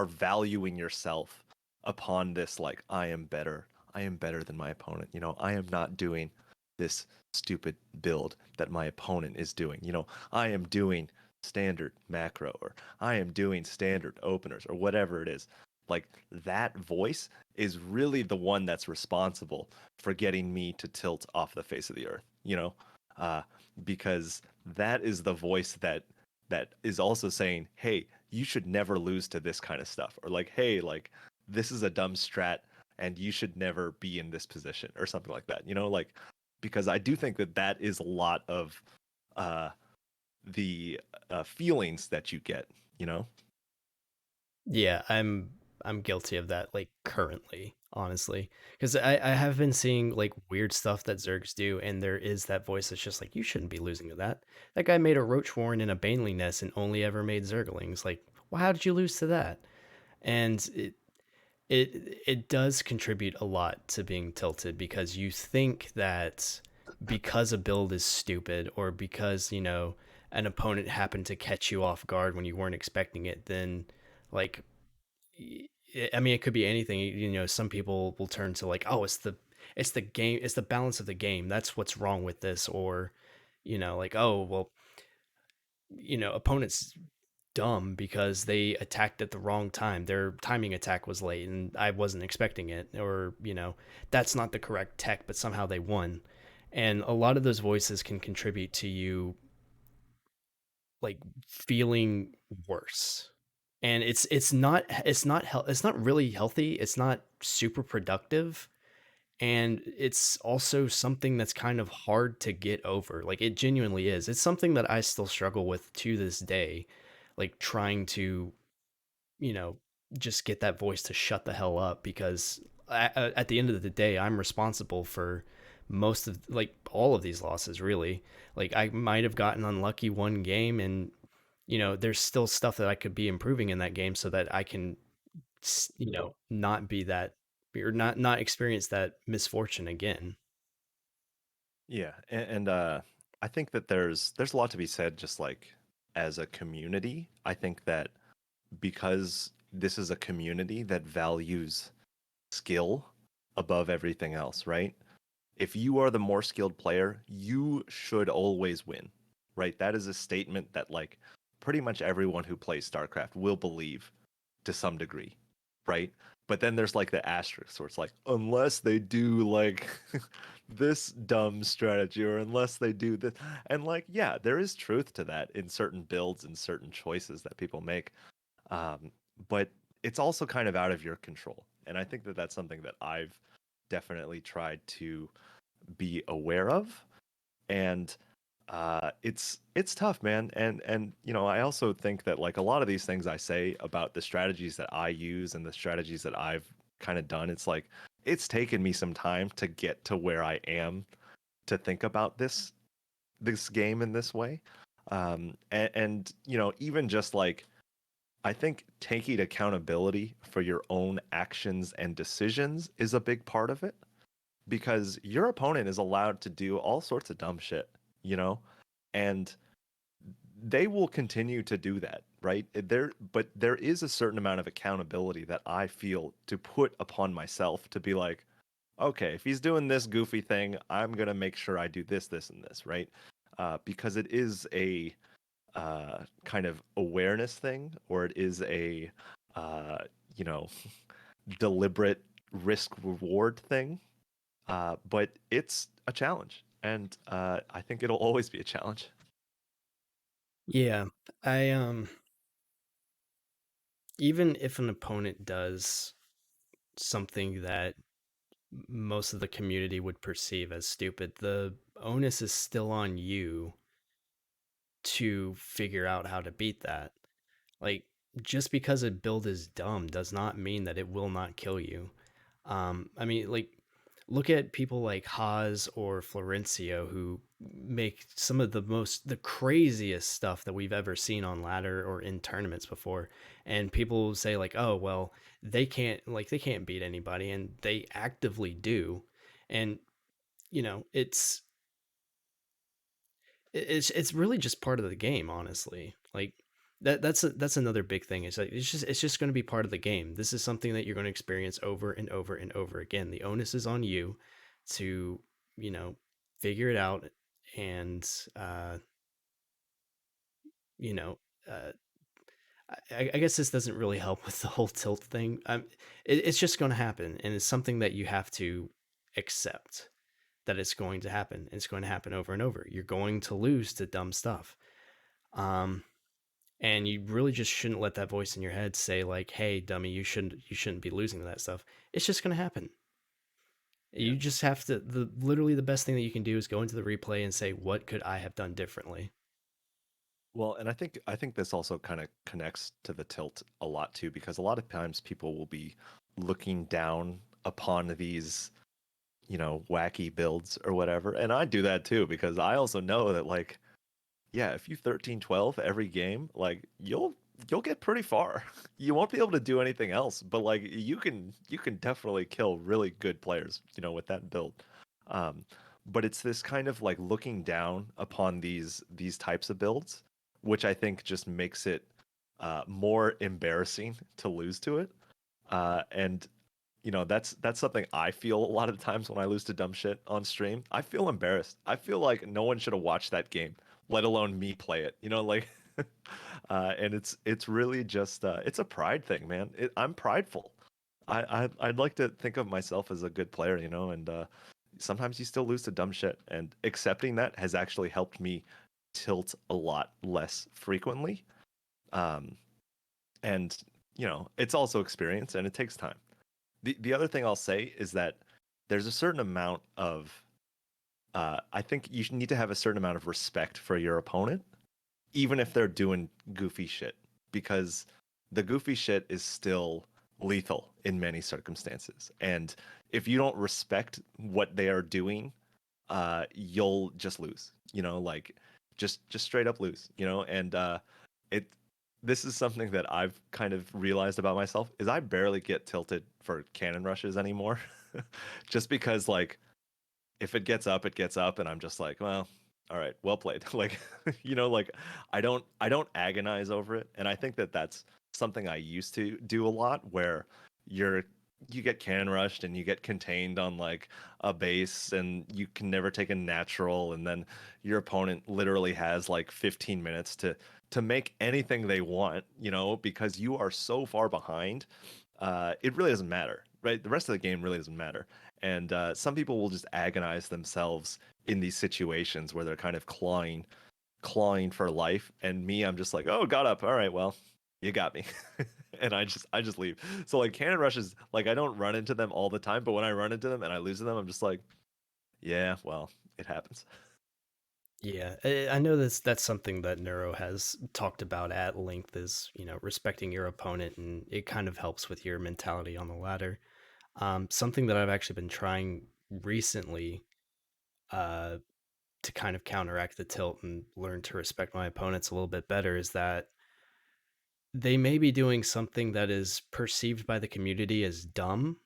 valuing yourself upon this, like I am better than my opponent. I am not doing this stupid build that my opponent is doing. I am doing standard macro, or I am doing standard openers, or whatever it is. Like that voice is really the one that's responsible for getting me to tilt off the face of the earth, uh, because that is the voice that is also saying, hey, you should never lose to this kind of stuff. Or like, hey, like this is a dumb strat and you should never be in this position, or something like that. Like, because I do think that that is a lot of uh, the feelings that you get, you know? Yeah, I'm guilty of that like currently, honestly. Because I have been seeing like weird stuff that Zergs do, and there is that voice that's just like, you shouldn't be losing to that. That guy made a Roach Warren in a Baneley nest and only ever made Zerglings. Like, well, how did you lose to that? And it does contribute a lot to being tilted because you think that because a build is stupid or because an opponent happened to catch you off guard when you weren't expecting it, then like I mean it could be anything. Some people will turn to like, oh, it's the game, it's the balance of the game, that's what's wrong with this. Or like, oh well, opponents dumb because they attacked at the wrong time. Their timing attack was late and I wasn't expecting it. Or, that's not the correct tech, but somehow they won. And a lot of those voices can contribute to you like feeling worse. And it's not really healthy. It's not super productive. And it's also something that's kind of hard to get over. Like it genuinely is. It's something that I still struggle with to this day, like trying to, you know, just get that voice to shut the hell up because at the end of the day, I'm responsible for most of like all of these losses really. Like I might have gotten unlucky one game and there's still stuff that I could be improving in that game so that I can not be that or not experience that misfortune again. Yeah, I think that there's a lot to be said just like as a community. I think that because this is a community that values skill above everything else, right? If you are the more skilled player, you should always win, right? That is a statement that like pretty much everyone who plays StarCraft will believe to some degree, right? But then there's like the asterisk where it's like, unless they do like this dumb strategy or unless they do this. And like, yeah, there is truth to that in certain builds and certain choices that people make. Um, but it's also kind of out of your control. And I think that that's something that I've definitely tried to be aware of. And it's tough, man. And I also think that like a lot of these things I say about the strategies that I use and the strategies that I've kind of done, it's like it's taken me some time to get to where I am to think about this game in this way. And even just like I think taking accountability for your own actions and decisions is a big part of it because your opponent is allowed to do all sorts of dumb shit, you know? And they will continue to do that, right? But there is a certain amount of accountability that I feel to put upon myself to be like, okay, if he's doing this goofy thing, I'm gonna make sure I do this, this, and this, right? Because it is a kind of awareness thing, or it is a uh, you know deliberate risk reward thing. But it's a challenge, and I think it'll always be a challenge. Yeah, I even if an opponent does something that most of the community would perceive as stupid, the onus is still on you to figure out how to beat that. Like just because a build is dumb does not mean that it will not kill you. I mean, like, look at people like Haas or Florencio who make some of the craziest stuff that we've ever seen on ladder or in tournaments before. And people say like, oh well, they can't beat anybody, and they actively do. And it's really just part of the game, honestly. Like that's another big thing. It's like it's just going to be part of the game. This is something that you're going to experience over and over and over again. The onus is on you to you know figure it out and uh you know uh I guess this doesn't really help with the whole tilt thing. It's just going to happen, and it's something that you have to accept that it's going to happen. It's going to happen over and over. You're going to lose to dumb stuff. Um, and you really just shouldn't let that voice in your head say like, "Hey, dummy, you shouldn't be losing to that stuff." It's just going to happen. Yeah. You just have to the literally the best thing that you can do is go into the replay and say, "What could I have done differently?" Well, and I think this also kind of connects to the tilt a lot too, because a lot of times people will be looking down upon these, wacky builds or whatever. And I do that too, because I also know that like, yeah, if you 13-12 every game, like you'll get pretty far. You won't be able to do anything else, but like you can definitely kill really good players, with that build. Um, but it's this kind of like looking down upon these types of builds, which I think just makes it more embarrassing to lose to it. And that's something I feel a lot of the times when I lose to dumb shit on stream. I feel embarrassed. I feel like no one should have watched that game, let alone me play it. Like, and it's really just it's a pride thing, man. I'm prideful. I'd like to think of myself as a good player, and sometimes you still lose to dumb shit, and accepting that has actually helped me tilt a lot less frequently. Um, and it's also experience and it takes time. The other thing I'll say is that there's a certain amount of I think you need to have a certain amount of respect for your opponent, even if they're doing goofy shit, because the goofy shit is still lethal in many circumstances. And if you don't respect what they are doing, you'll just lose. Like just straight up lose. And it this is something that I've kind of realized about myself is I barely get tilted for cannon rushes anymore, just because like if it gets up, it gets up, and I'm just like, well, all right, well played. Like, like I don't agonize over it, and I think that that's something I used to do a lot, where you're you get cannon rushed and you get contained on like a base and you can never take a natural, and then your opponent literally has like 15 minutes to make anything they want, because you are so far behind. It really doesn't matter, right? The rest of the game really doesn't matter. And some people will just agonize themselves in these situations where they're kind of clawing for life. And me, I'm just like, oh, got up. All right, well, you got me. And I just leave. So like cannon rushes, like I don't run into them all the time, but when I run into them and I lose to them, I'm just like, yeah, well, it happens. Yeah, I know that's something that Neuro has talked about at length is, respecting your opponent, and it kind of helps with your mentality on the ladder. Something that I've actually been trying recently uh, to kind of counteract the tilt and learn to respect my opponents a little bit better is that they may be doing something that is perceived by the community as dumb,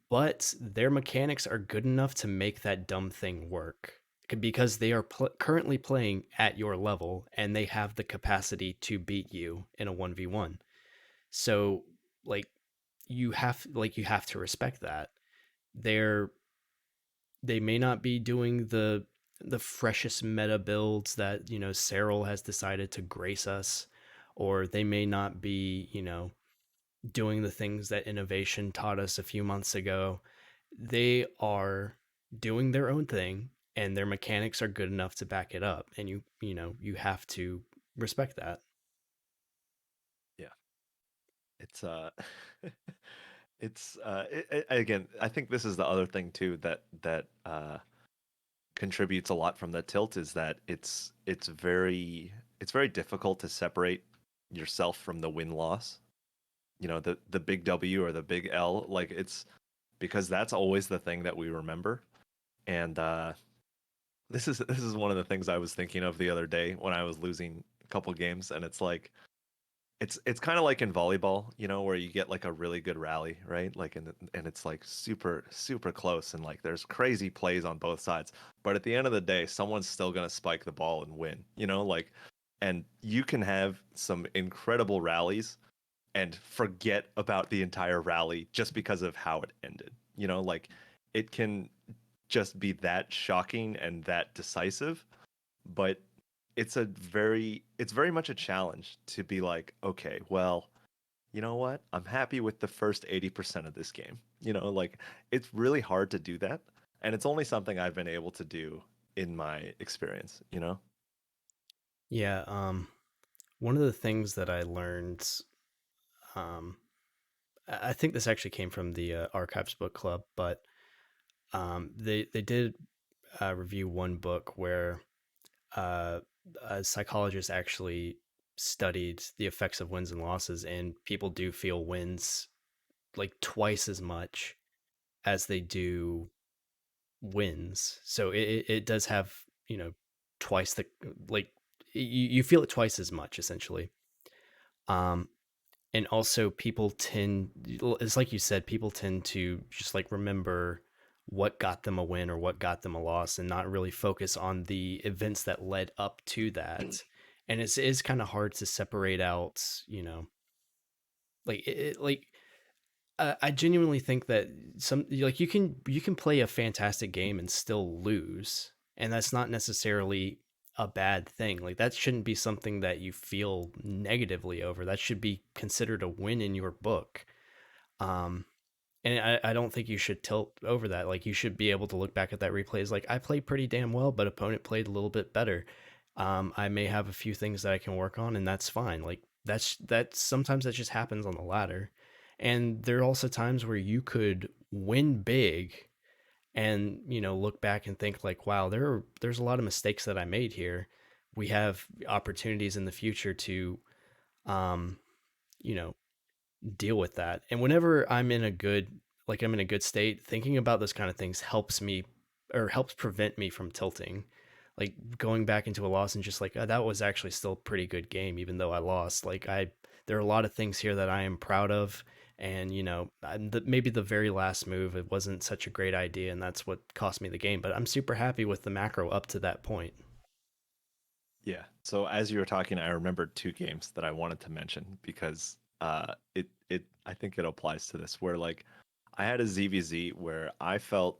but their mechanics are good enough to make that dumb thing work because they are currently playing at your level and they have the capacity to beat you in a 1v1. So like you have to respect that. They're they may not be doing the freshest meta builds that, Cyril has decided to grace us, or they may not be, doing the things that innovation taught us a few months ago. They are doing their own thing and their mechanics are good enough to back it up, and you have to respect that. Yeah. It's again, I think this is the other thing too that contributes a lot from the tilt is that it's very difficult to separate yourself from the win loss. The big W or the big L, like it's because that's always the thing that we remember. And this is one of the things I was thinking of the other day when I was losing a couple games, and it's like it's kind of like in volleyball, where you get like a really good rally, right? Like and it's like super super close and like there's crazy plays on both sides. But at the end of the day, someone's still going to spike the ball and win, like and you can have some incredible rallies and forget about the entire rally just because of how it ended. Like it can just be that shocking and that decisive, but it's very much a challenge to be like, okay, well, you know what? I'm happy with the first 80% of this game. Like it's really hard to do that, and it's only something I've been able to do in my experience. Yeah, one of the things that I learned, um, I think this actually came from the Archives Book Club, but they did review one book where uh, a psychologist actually studied the effects of wins and losses, and people do feel wins like twice as much as they do wins. So it does have, twice the, like, you feel it twice as much essentially. Um, and also people tend, it's like you said, people tend to just like remember what got them a win or what got them a loss and not really focus on the events that led up to that. And it is kind of hard to separate out, like I genuinely think that some, like, you can play a fantastic game and still lose, and that's not necessarily a bad thing. Like that shouldn't be something that you feel negatively over. That should be considered a win in your book. Um, and I don't think you should tilt over that. Like you should be able to look back at that replay as like, I played pretty damn well, but opponent played a little bit better. I may have a few things that I can work on, and that's fine. Like that's sometimes that just happens on the ladder. And there are also times where you could win big, and look back and think like, wow, there's a lot of mistakes that I made here. We have opportunities in the future to um you know deal with that. And whenever I'm in a good state, thinking about those kind of things helps me, or helps prevent me from tilting. Like going back into a loss and just like, oh, that was actually still a pretty good game, even though I lost. There are a lot of things here that I am proud of. And, maybe the very last move, it wasn't such a great idea. And that's what cost me the game. But I'm super happy with the macro up to that point. Yeah. So as you were talking, I remembered two games that I wanted to mention because it I think it applies to this where like I had a ZVZ where I felt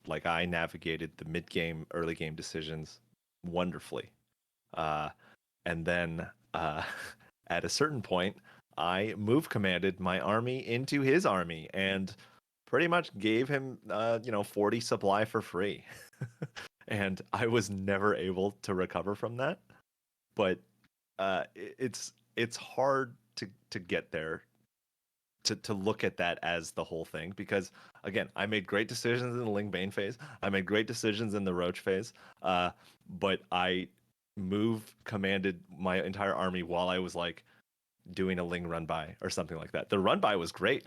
like I navigated the mid game, early game decisions wonderfully. Uh, and then at a certain point, I move commanded my army into his army and pretty much gave him 40 supply for free. And I was never able to recover from that. But it's hard to get there to look at that as the whole thing because again I made great decisions in the Ling Bane phase, I made great decisions in the Roach phase, but I move commanded my entire army while I was like doing a Ling run by or something like that. The run by was great.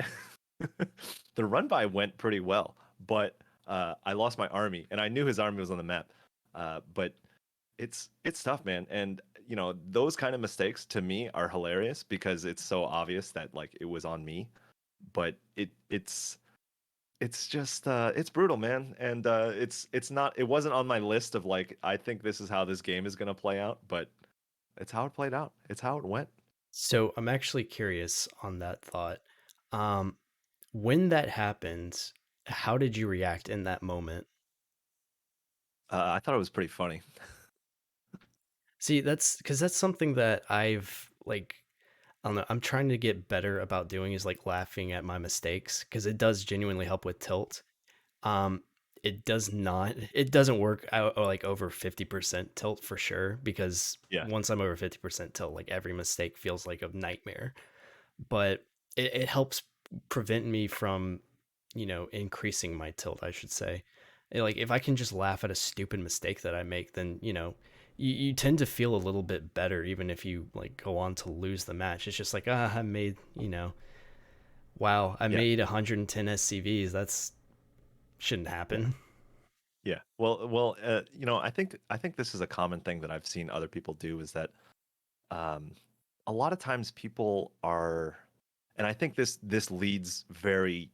The run by went pretty well, but I lost my army and I knew his army was on the map, but it's tough, man. And those kind of mistakes to me are hilarious because it's so obvious that like it was on me. But it's just it's brutal, man. And it's not it wasn't on my list of like I think this is how this game is gonna play out, but it's how it played out. It's how it went. So I'm actually curious on that thought. Um, when that happened, how did you react in that moment? I thought it was pretty funny. See, that's because that's something that I've like, I don't know, I'm trying to get better about doing, is like laughing at my mistakes because it does genuinely help with tilt. Um, it doesn't work out like over 50% tilt for sure, because Yeah, once I'm over 50% tilt, like every mistake feels like a nightmare. But it helps prevent me from, increasing my tilt, I should say. Like if I can just laugh at a stupid mistake that I make, then, you tend to feel a little bit better even if you like go on to lose the match. It's just like, I made, wow, I yeah, made 110 SCVs. That's shouldn't yeah. happen. Yeah. I think this is a common thing that I've seen other people do is that um, a lot of times people are, and I think this leads very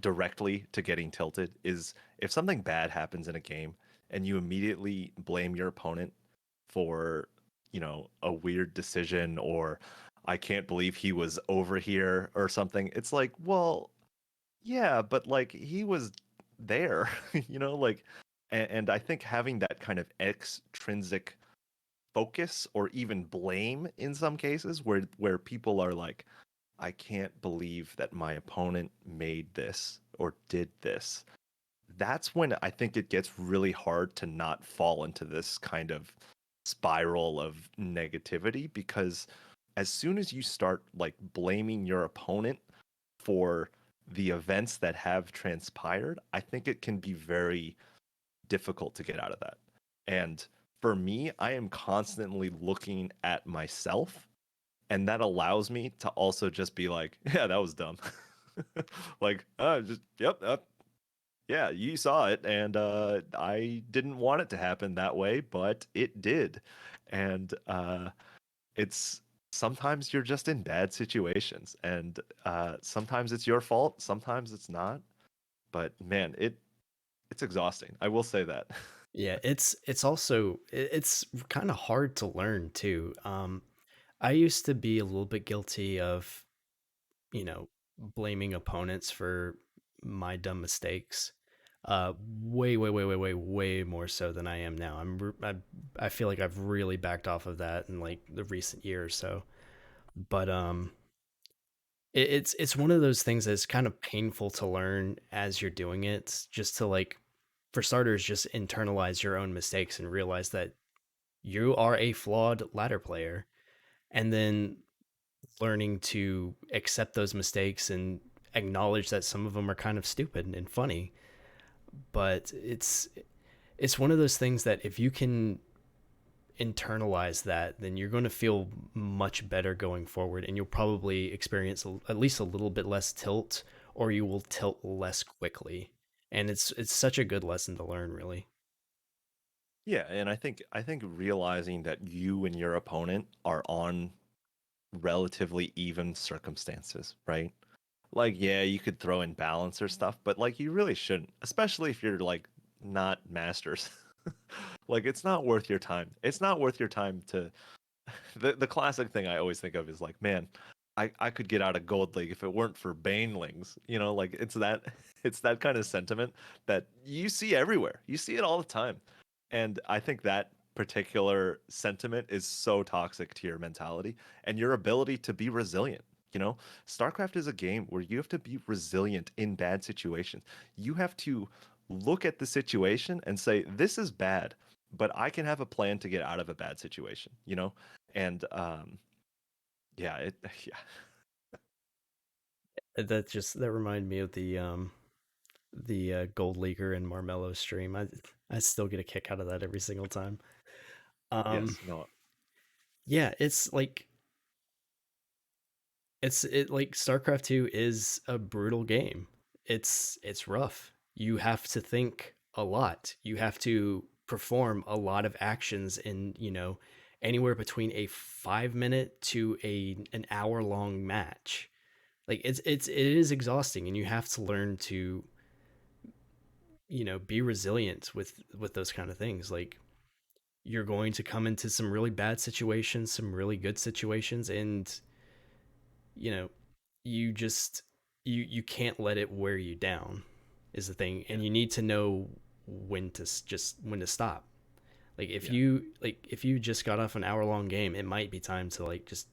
directly to getting tilted. Is if something bad happens in a game and you immediately blame your opponent for a weird decision or I can't believe he was over here or something. It's like, well, yeah, but like he was there, like, and I think having that kind of extrinsic focus or even blame in some cases where people are like, I can't believe that my opponent made this or did this. That's when I think it gets really hard to not fall into this kind of spiral of negativity because as soon as you start like blaming your opponent for the events that have transpired, I think it can be very difficult to get out of that. And for me, I am constantly looking at myself, and that allows me to also just be like, yeah, that was dumb. Like, just, yep, yeah, you saw it, and I didn't want it to happen that way, but it did. And it's sometimes you're just in bad situations, and sometimes it's your fault, sometimes it's not. But man, it's exhausting. I will say that. Yeah, it's also it's kind of hard to learn too. I used to be a little bit guilty of, blaming opponents for my dumb mistakes. Way, way, way, way, way, way more so than I am now. I feel like I've really backed off of that in like the recent year or so. But it's one of those things that's kind of painful to learn as you're doing it. Just to like, for starters, just internalize your own mistakes and realize that you are a flawed ladder player, and then learning to accept those mistakes and acknowledge that some of them are kind of stupid and funny. but it's one of those things that if you can internalize that, then you're going to feel much better going forward, and you'll probably experience at least a little bit less tilt, or you will tilt less quickly. And it's such a good lesson to learn, really. Yeah, and I think realizing that you and your opponent are on relatively even circumstances, right? Like, yeah, you could throw in balance or stuff, but like you really shouldn't, especially if you're like not masters. Like it's not worth your time. It's not worth your time to the classic thing I always think of is like, man, I could get out of Gold League if it weren't for Banelings. You know, like it's that it's that kind of sentiment that you see everywhere. You see it all the time. And I think that particular sentiment is so toxic to your mentality and your ability to be resilient. You know, StarCraft is a game where you have to be resilient in bad situations. You have to look at the situation and say, this is bad, but I can have a plan to get out of a bad situation, you know? And yeah, it yeah. That reminded me of the Gold Leaguer and Marmello stream. I still get a kick out of that every single time. Um, Yes, no. yeah, it like StarCraft 2 is a brutal game. It's rough. You have to think a lot. You have to perform a lot of actions in, anywhere between a 5 minute to an hour long match. Like it is exhausting, and you have to learn to, be resilient with those kind of things. Like you're going to come into some really bad situations, some really good situations, and you know, you just you can't let it wear you down is the thing, Yeah, and you need to know when to stop. yeah, If you just got off an hour long game, it might be time to like just,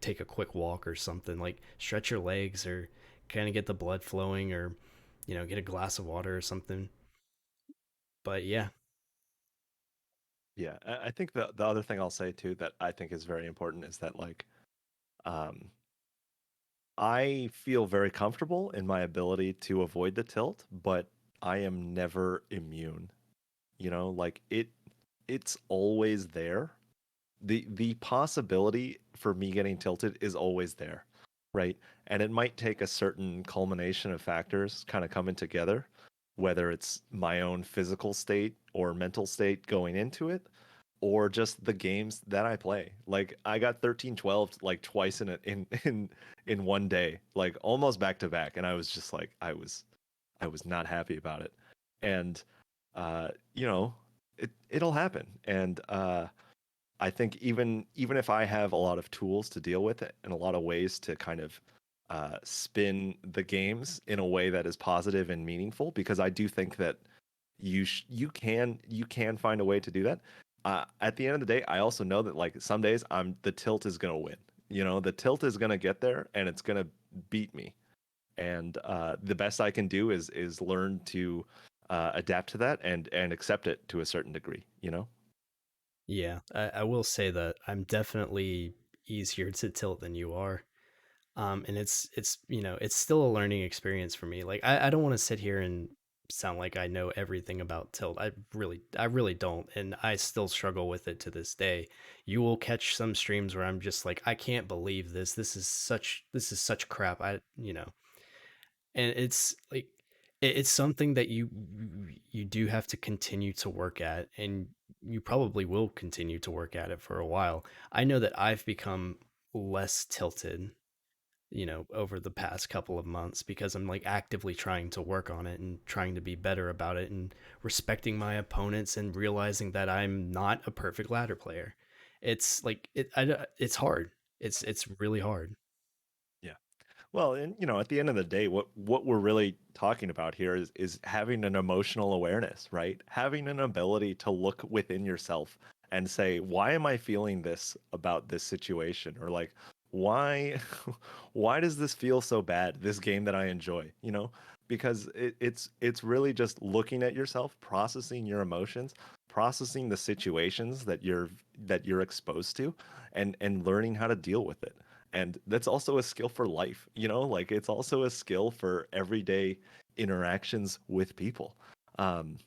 take a quick walk or something, like stretch your legs or kind of get the blood flowing, or get a glass of water or something. But yeah. yeah. I think the other thing I'll say too that I think is very important is that like um I feel very comfortable in my ability to avoid the tilt, but I am never immune. You know, like it's always there. The possibility for me getting tilted is always there, right? And it might take a certain culmination of factors kind of coming together, whether it's my own physical state or mental state going into it, or just the games that I play. Like I got 13-12 like twice in one day, like almost back to back, and I was just like I was not happy about it. And you know, it'll happen. And I think even if I have a lot of tools to deal with it and a lot of ways to kind of spin the games in a way that is positive and meaningful, because I do think that you can find a way to do that. At the end of the day, I also know that like some days the tilt is gonna win. You know, the tilt is gonna get there and it's gonna beat me. And the best I can do is learn to adapt to that and accept it to a certain degree. You know. Yeah, I will say that I'm definitely easier to tilt than you are. And it's it's still a learning experience for me. Like I don't want to sit here and sound like I know everything about tilt. I really don't, and I still struggle with it to this day. You will catch some streams where I'm just like, I can't believe this. This is such crap. And it's like it's something that you do have to continue to work at, and you probably will continue to work at it for a while. I know that I've become less tilted, over the past couple of months, because I'm like actively trying to work on it and trying to be better about it and respecting my opponents and realizing that I'm not a perfect ladder player. It's hard. It's really hard. Yeah. Well, and at the end of the day, what we're really talking about here is having an emotional awareness, right? Having an ability to look within yourself and say, why am I feeling this about this situation? Or like, why why does this feel so bad, this game that I enjoy, you know? Because it's really just looking at yourself, processing your emotions, processing the situations that you're exposed to, and learning how to deal with it. And that's also a skill for life, like it's also a skill for everyday interactions with people. Um,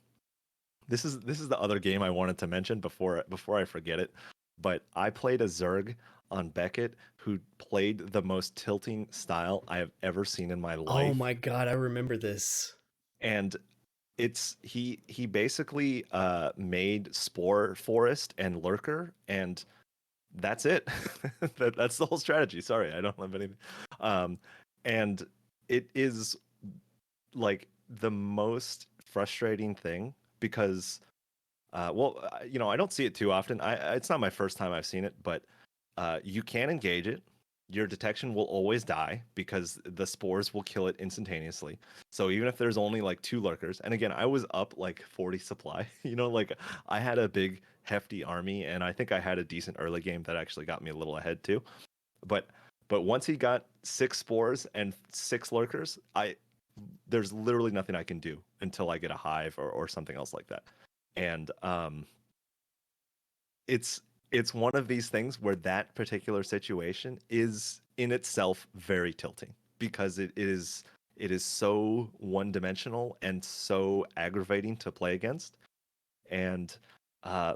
this is the other game I wanted to mention before I forget it. But I played a Zerg on Beckett who played the most tilting style I have ever seen in my Oh life. my god, I remember this. And he basically made Spore Forest and Lurker, and that's it. That's the whole strategy. Sorry, I don't have anything. Um, and it is like the most frustrating thing because I don't see it too often. It's not my first time I've seen it, but you can engage it. Your detection will always die because the spores will kill it instantaneously. So even if there's only like two lurkers, and again, I was up like 40 supply, like I had a big hefty army, and I think I had a decent early game that actually got me a little ahead too. But but once he got six spores and six lurkers, I there's literally nothing I can do until I get a hive or something else like that. And it's it's one of these things where that particular situation is in itself very tilting because it is so one dimensional and so aggravating to play against. And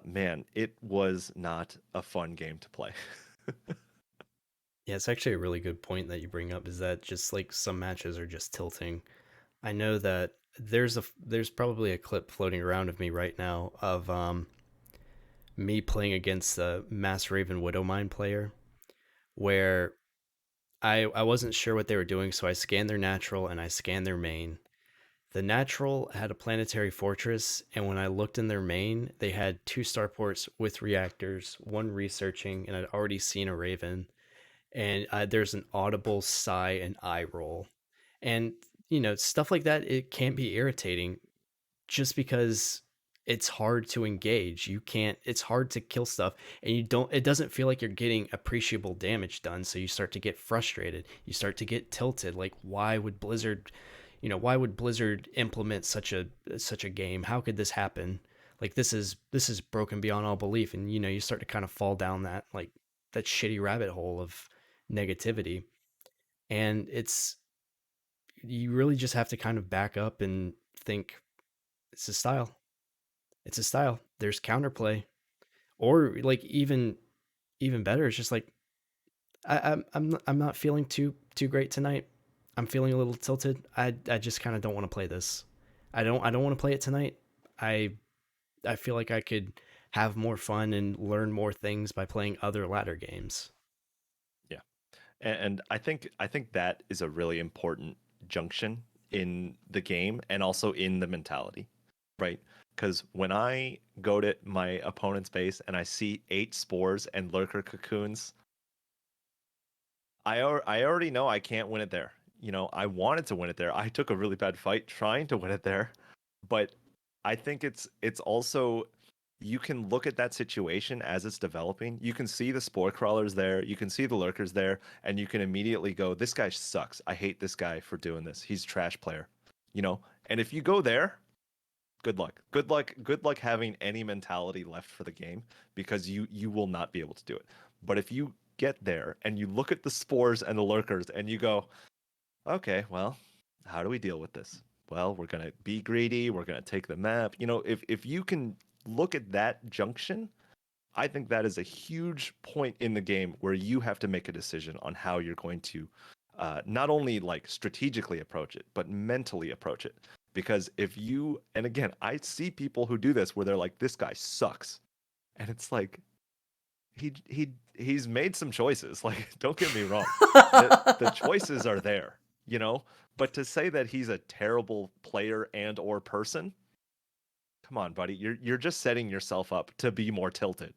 man, it was not a fun game to play. Yeah, it's actually a really good point that you bring up is that just like some matches are just tilting. I know that there's probably a clip floating around of me right now of me playing against a Mass Raven Widowmine player where I wasn't sure what they were doing, so I scanned their natural and I scanned their main. The natural had a planetary fortress, and when I looked in their main, they had two starports with reactors, one researching, and I'd already seen a Raven. And there's an audible sigh and eye roll. And, stuff like that, it can be irritating just because it's hard to engage. It's hard to kill stuff and it doesn't feel like you're getting appreciable damage done. So you start to get frustrated. You start to get tilted. Like, why would Blizzard implement such a game? How could this happen? Like this is broken beyond all belief. And you start to kind of fall down that shitty rabbit hole of negativity. And you really just have to kind of back up and think it's a style. It's a style. There's counterplay, or like even better. It's just like I'm not feeling too great tonight. I'm feeling a little tilted. I just kind of don't want to play this. I don't want to play it tonight. I I feel like I could have more fun and learn more things by playing other ladder games. Yeah. And I think that is a really important junction in the game and also in the mentality, right? Because when I go to my opponent's base and I see eight spores and lurker cocoons, I already know I can't win it there. I wanted to win it there. I took a really bad fight trying to win it there, but I think it's also you can look at that situation as it's developing. You can see the spore crawlers there, you can see the lurkers there, and you can immediately go, "This guy sucks. I hate this guy for doing this. He's a trash player." And if you go there, good luck. Good luck. Good luck having any mentality left for the game because you will not be able to do it. But if you get there and you look at the spores and the lurkers and you go, okay, well, how do we deal with this? Well, we're gonna be greedy. We're gonna take the map. If you can look at that junction, I think that is a huge point in the game where you have to make a decision on how you're going to not only like strategically approach it, but mentally approach it. Because if you, and again, I see people who do this where they're like, this guy sucks. And it's like, he's made some choices. Like, don't get me wrong. The choices are there, but to say that he's a terrible player and or person, come on, buddy. You're just setting yourself up to be more tilted,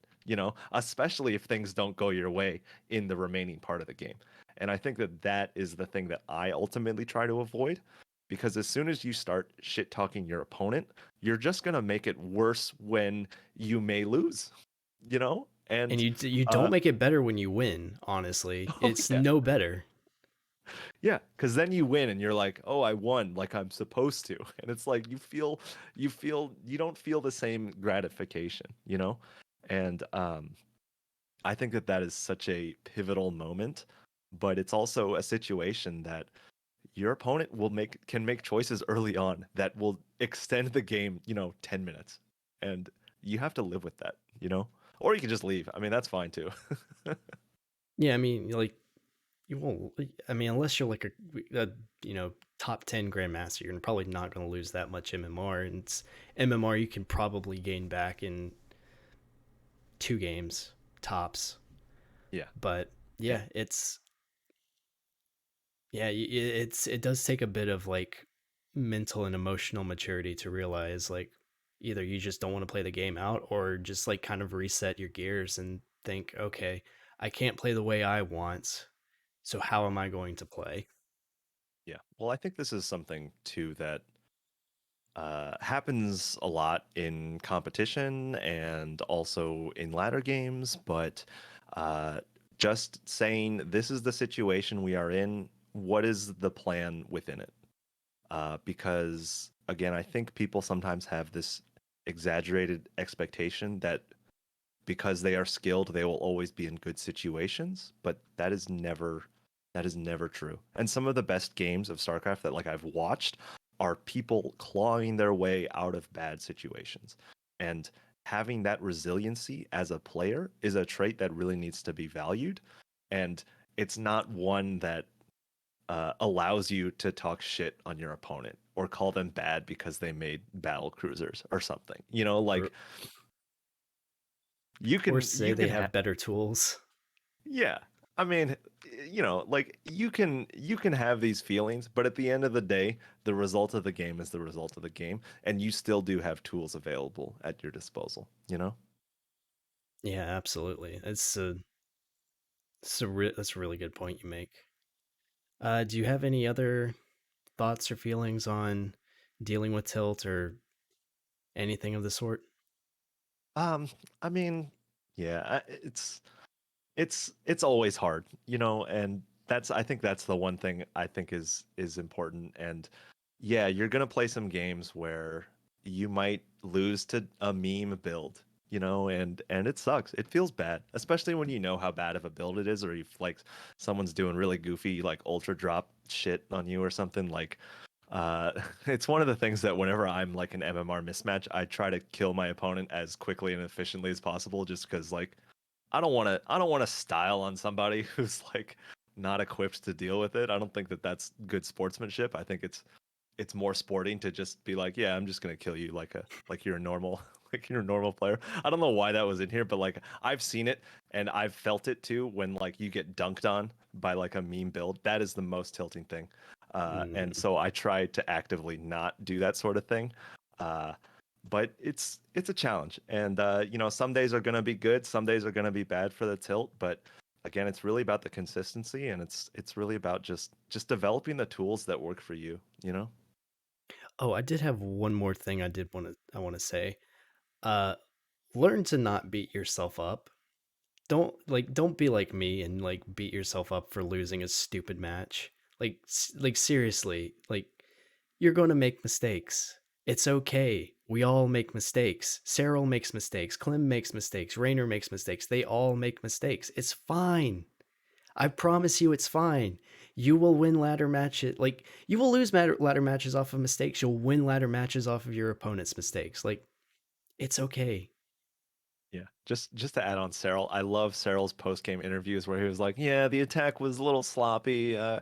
especially if things don't go your way in the remaining part of the game. And I think that that is the thing that I ultimately try to avoid because as soon as you start shit talking your opponent, you're just going to make it worse when you may lose, you know? And And you don't uh make it better when you win, honestly. oh It's yeah. no better. Yeah, because then you win and you're like, oh, I won like I'm supposed to. And it's like you don't feel the same gratification. And I think that that is such a pivotal moment, but it's also a situation that your opponent will make can make choices early on that will extend the game, 10 minutes. And you have to live with that, you know? Or you can just leave. I mean, that's fine too. Yeah, I mean, like you won't. I mean, unless you're like a top 10 grandmaster, you're probably not going to lose that much MMR. And MMR you can probably gain back in 2 games tops. Yeah. But Yeah. yeah, it does take a bit of like mental and emotional maturity to realize like either you just don't want to play the game out or just like kind of reset your gears and think, okay, I can't play the way I want, so how am I going to play? Yeah. Well, I think this is something too that happens a lot in competition and also in ladder games, but uh, just saying this is the situation we are in, what is the plan within it? Because again, I think people sometimes have this exaggerated expectation that because they are skilled, they will always be in good situations, but that is never true. And some of the best games of StarCraft that like I've watched are people clawing their way out of bad situations. And having that resiliency as a player is a trait that really needs to be valued. And it's not one that allows you to talk shit on your opponent or call them bad because they made battle cruisers or something. or, Like you or can say you they can have better tools. yeah. I mean, like you can have these feelings, but at the end of the day, the result of the game is the result of the game, and you still do have tools available at your disposal, you know? Yeah, absolutely. That's a really good point you make. Do you have any other thoughts or feelings on dealing with tilt or anything of the sort? Um, I mean, yeah, it's always hard, and I think that's the one thing I think is important. And yeah, you're gonna play some games where you might lose to a meme build, and it sucks. It feels bad, especially when you know how bad of a build it is, or if like someone's doing really goofy like ultra drop shit on you or something like. It's one of the things that whenever I'm like an MMR mismatch, I try to kill my opponent as quickly and efficiently as possible, just because like I don't want to style on somebody who's like not equipped to deal with it. I don't think that that's good sportsmanship. I think it's more sporting to just be like, yeah, I'm just gonna kill you like you're a normal like you're a normal player. I don't know why that was in here, but like I've seen it and I've felt it too when like you get dunked on by like a meme build. That is the most tilting thing. And Mm. so I try to actively not do that sort of thing. Uh, but it's a challenge, and some days are gonna be good, some days are gonna be bad for the tilt, but again, it's really about the consistency, and it's really about just developing the tools that work for you, you know? Oh, I did have one more thing I want to say. Uh, Learn to not beat yourself up. Don't be like me and like beat yourself up for losing a stupid match. Like seriously, like you're going to make mistakes. It's okay. We all make mistakes. Cyril makes mistakes. Clem makes mistakes. Rainer makes mistakes. They all make mistakes. It's fine. I promise you it's fine. You will win ladder matches. Like, you will lose ladder matches off of mistakes. You'll win ladder matches off of your opponent's mistakes. Like, it's okay. Yeah, just to add on Cyril, I love Cyril's post-game interviews where he was like, "Yeah, the attack was a little sloppy. I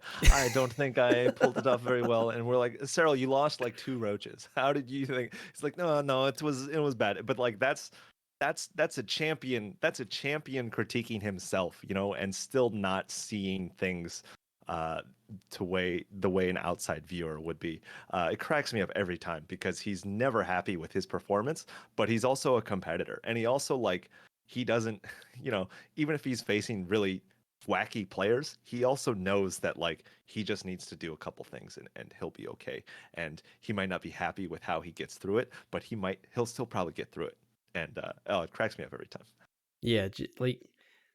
don't think I pulled it off very well." And we're like, "Cyril, you lost like two roaches. How did you think?" He's like, "No, no, it was bad." But like that's a champion. That's a champion critiquing himself, and still not seeing things uh to way the way an outside viewer would be. It cracks me up every time because he's never happy with his performance, but he's also a competitor, and he also like he doesn't even if he's facing really wacky players, he also knows that like he just needs to do a couple things, and he'll be okay. And he might not be happy with how he gets through it, but he'll still probably get through it. And oh, it cracks me up every time. Yeah, like,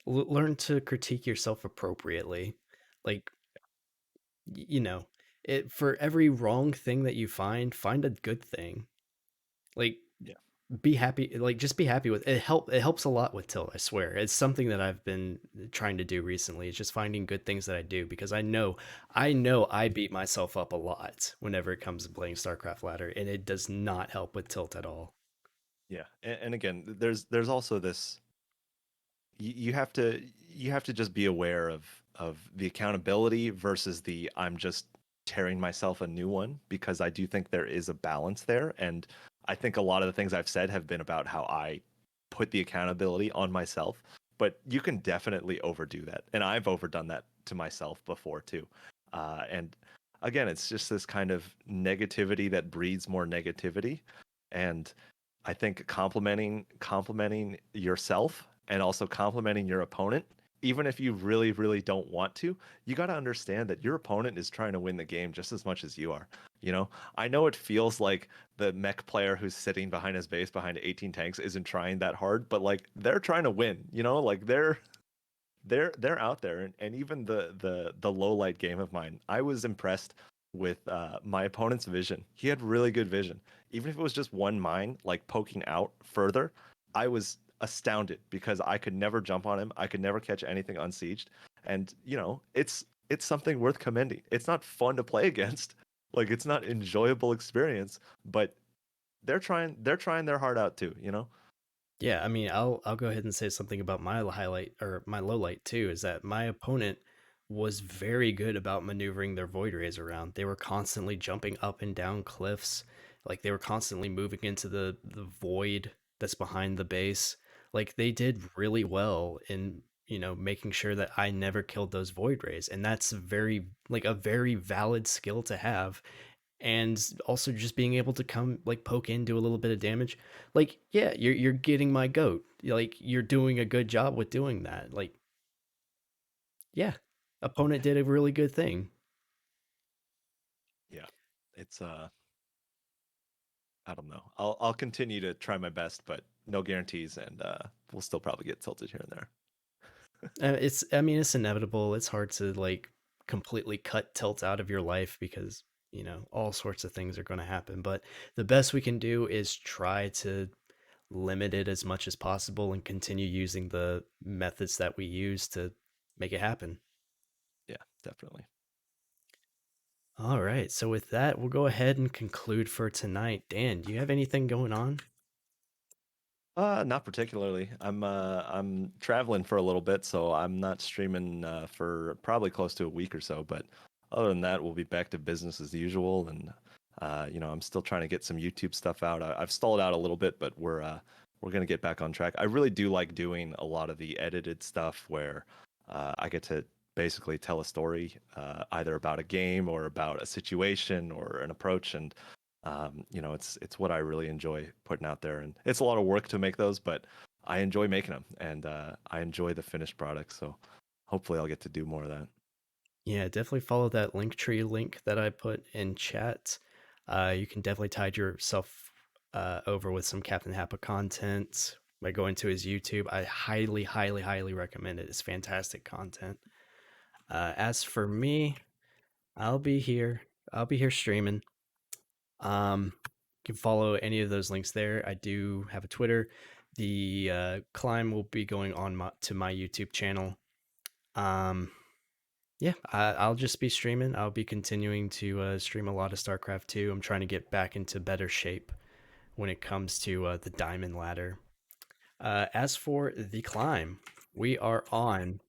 learn to critique yourself appropriately. Like, you know, for every wrong thing that you find a good thing. Like, Yeah. be happy, like just be happy with it. It helps a lot with tilt, I swear. It's something that I've been trying to do recently. It's just finding good things that I do, because I know I beat myself up a lot whenever it comes to playing StarCraft ladder, and it does not help with tilt at all. Yeah, and again, there's also this you have to just be aware of the accountability versus the I'm just tearing myself a new one, because I do think there is a balance there, and I think a lot of the things I've said have been about how I put the accountability on myself, but you can definitely overdo that, and I've overdone that to myself before too. And again, it's just this kind of negativity that breeds more negativity, and I think complimenting yourself and also complimenting your opponent, even if you really, really don't want to, you got to understand that your opponent is trying to win the game just as much as you are. You know, I know it feels like the mech player who's sitting behind his base behind 18 tanks isn't trying that hard, but like they're trying to win, you know, like they're out there, and even the low light game of mine, I was impressed with my opponent's vision. He had really good vision, even if it was just one mine like poking out further. I was astounded because I could never jump on him. I could never catch anything unsieged, and you know it's something worth commending. It's not fun to play against, like it's not enjoyable experience, but they're trying their heart out too, you know. Yeah, I mean, I'll go ahead and say something about my highlight or my low light too. Is that my opponent was very good about maneuvering their void rays around. They were constantly jumping up and down cliffs, like they were constantly moving into the void that's behind the base. Like they did really well in, making sure that I never killed those void rays, and that's very like a very valid skill to have. And also just being able to come like poke in, do a little bit of damage. Like, yeah, you're getting my goat. Like you're doing a good job with doing that. Like, yeah, opponent did a really good thing. Yeah, it's I don't know. I'll continue to try my best, but no guarantees, and we'll still probably get tilted here and there. It's I mean it's inevitable. It's hard to like completely cut tilt out of your life because all sorts of things are going to happen. But the best we can do is try to limit it as much as possible and continue using the methods that we use to make it happen. Yeah, definitely. All right. So with that, we'll go ahead and conclude for tonight. Dan, do you have anything going on? Not particularly. I'm traveling for a little bit, so I'm not streaming for probably close to a week or so. But other than that, we'll be back to business as usual. And you know, I'm still trying to get some YouTube stuff out. I've stalled out a little bit, but we're gonna get back on track. I really do like doing a lot of the edited stuff where I get to basically tell a story, either about a game or about a situation or an approach, and you know, it's what I really enjoy putting out there, and it's a lot of work to make those, but I enjoy making them, and I enjoy the finished product. So hopefully, I'll get to do more of that. Yeah, definitely follow that Linktree link that I put in chat. You can definitely tide yourself over with some Captain Happa content by going to his YouTube. I highly, highly, highly recommend it. It's fantastic content. As for me, I'll be here. I'll be here streaming. You can follow any of those links there. I do have a Twitter. The climb will be going on to my YouTube channel. Um, yeah, I'll just be streaming. I'll be continuing to stream a lot of StarCraft 2. I'm trying to get back into better shape when it comes to the Diamond Ladder. As for the climb, we are on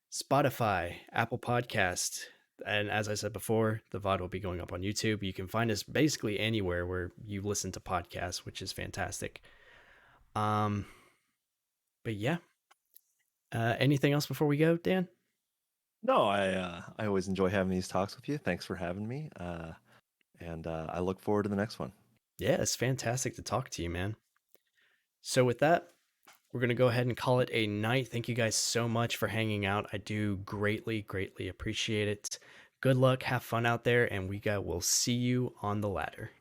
Spotify, Apple Podcast, and as I said before, the VOD will be going up on YouTube. You can find us basically anywhere where you listen to podcasts, which is fantastic. Um, but yeah, anything else before we go, Dan? No, I always enjoy having these talks with you. Thanks for having me, and I look forward to the next one. Yeah, it's fantastic to talk to you, man. So with that, we're going to go ahead and call it a night. Thank you guys so much for hanging out. I do greatly, greatly appreciate it. Good luck, have fun out there, and we'll see you on the ladder.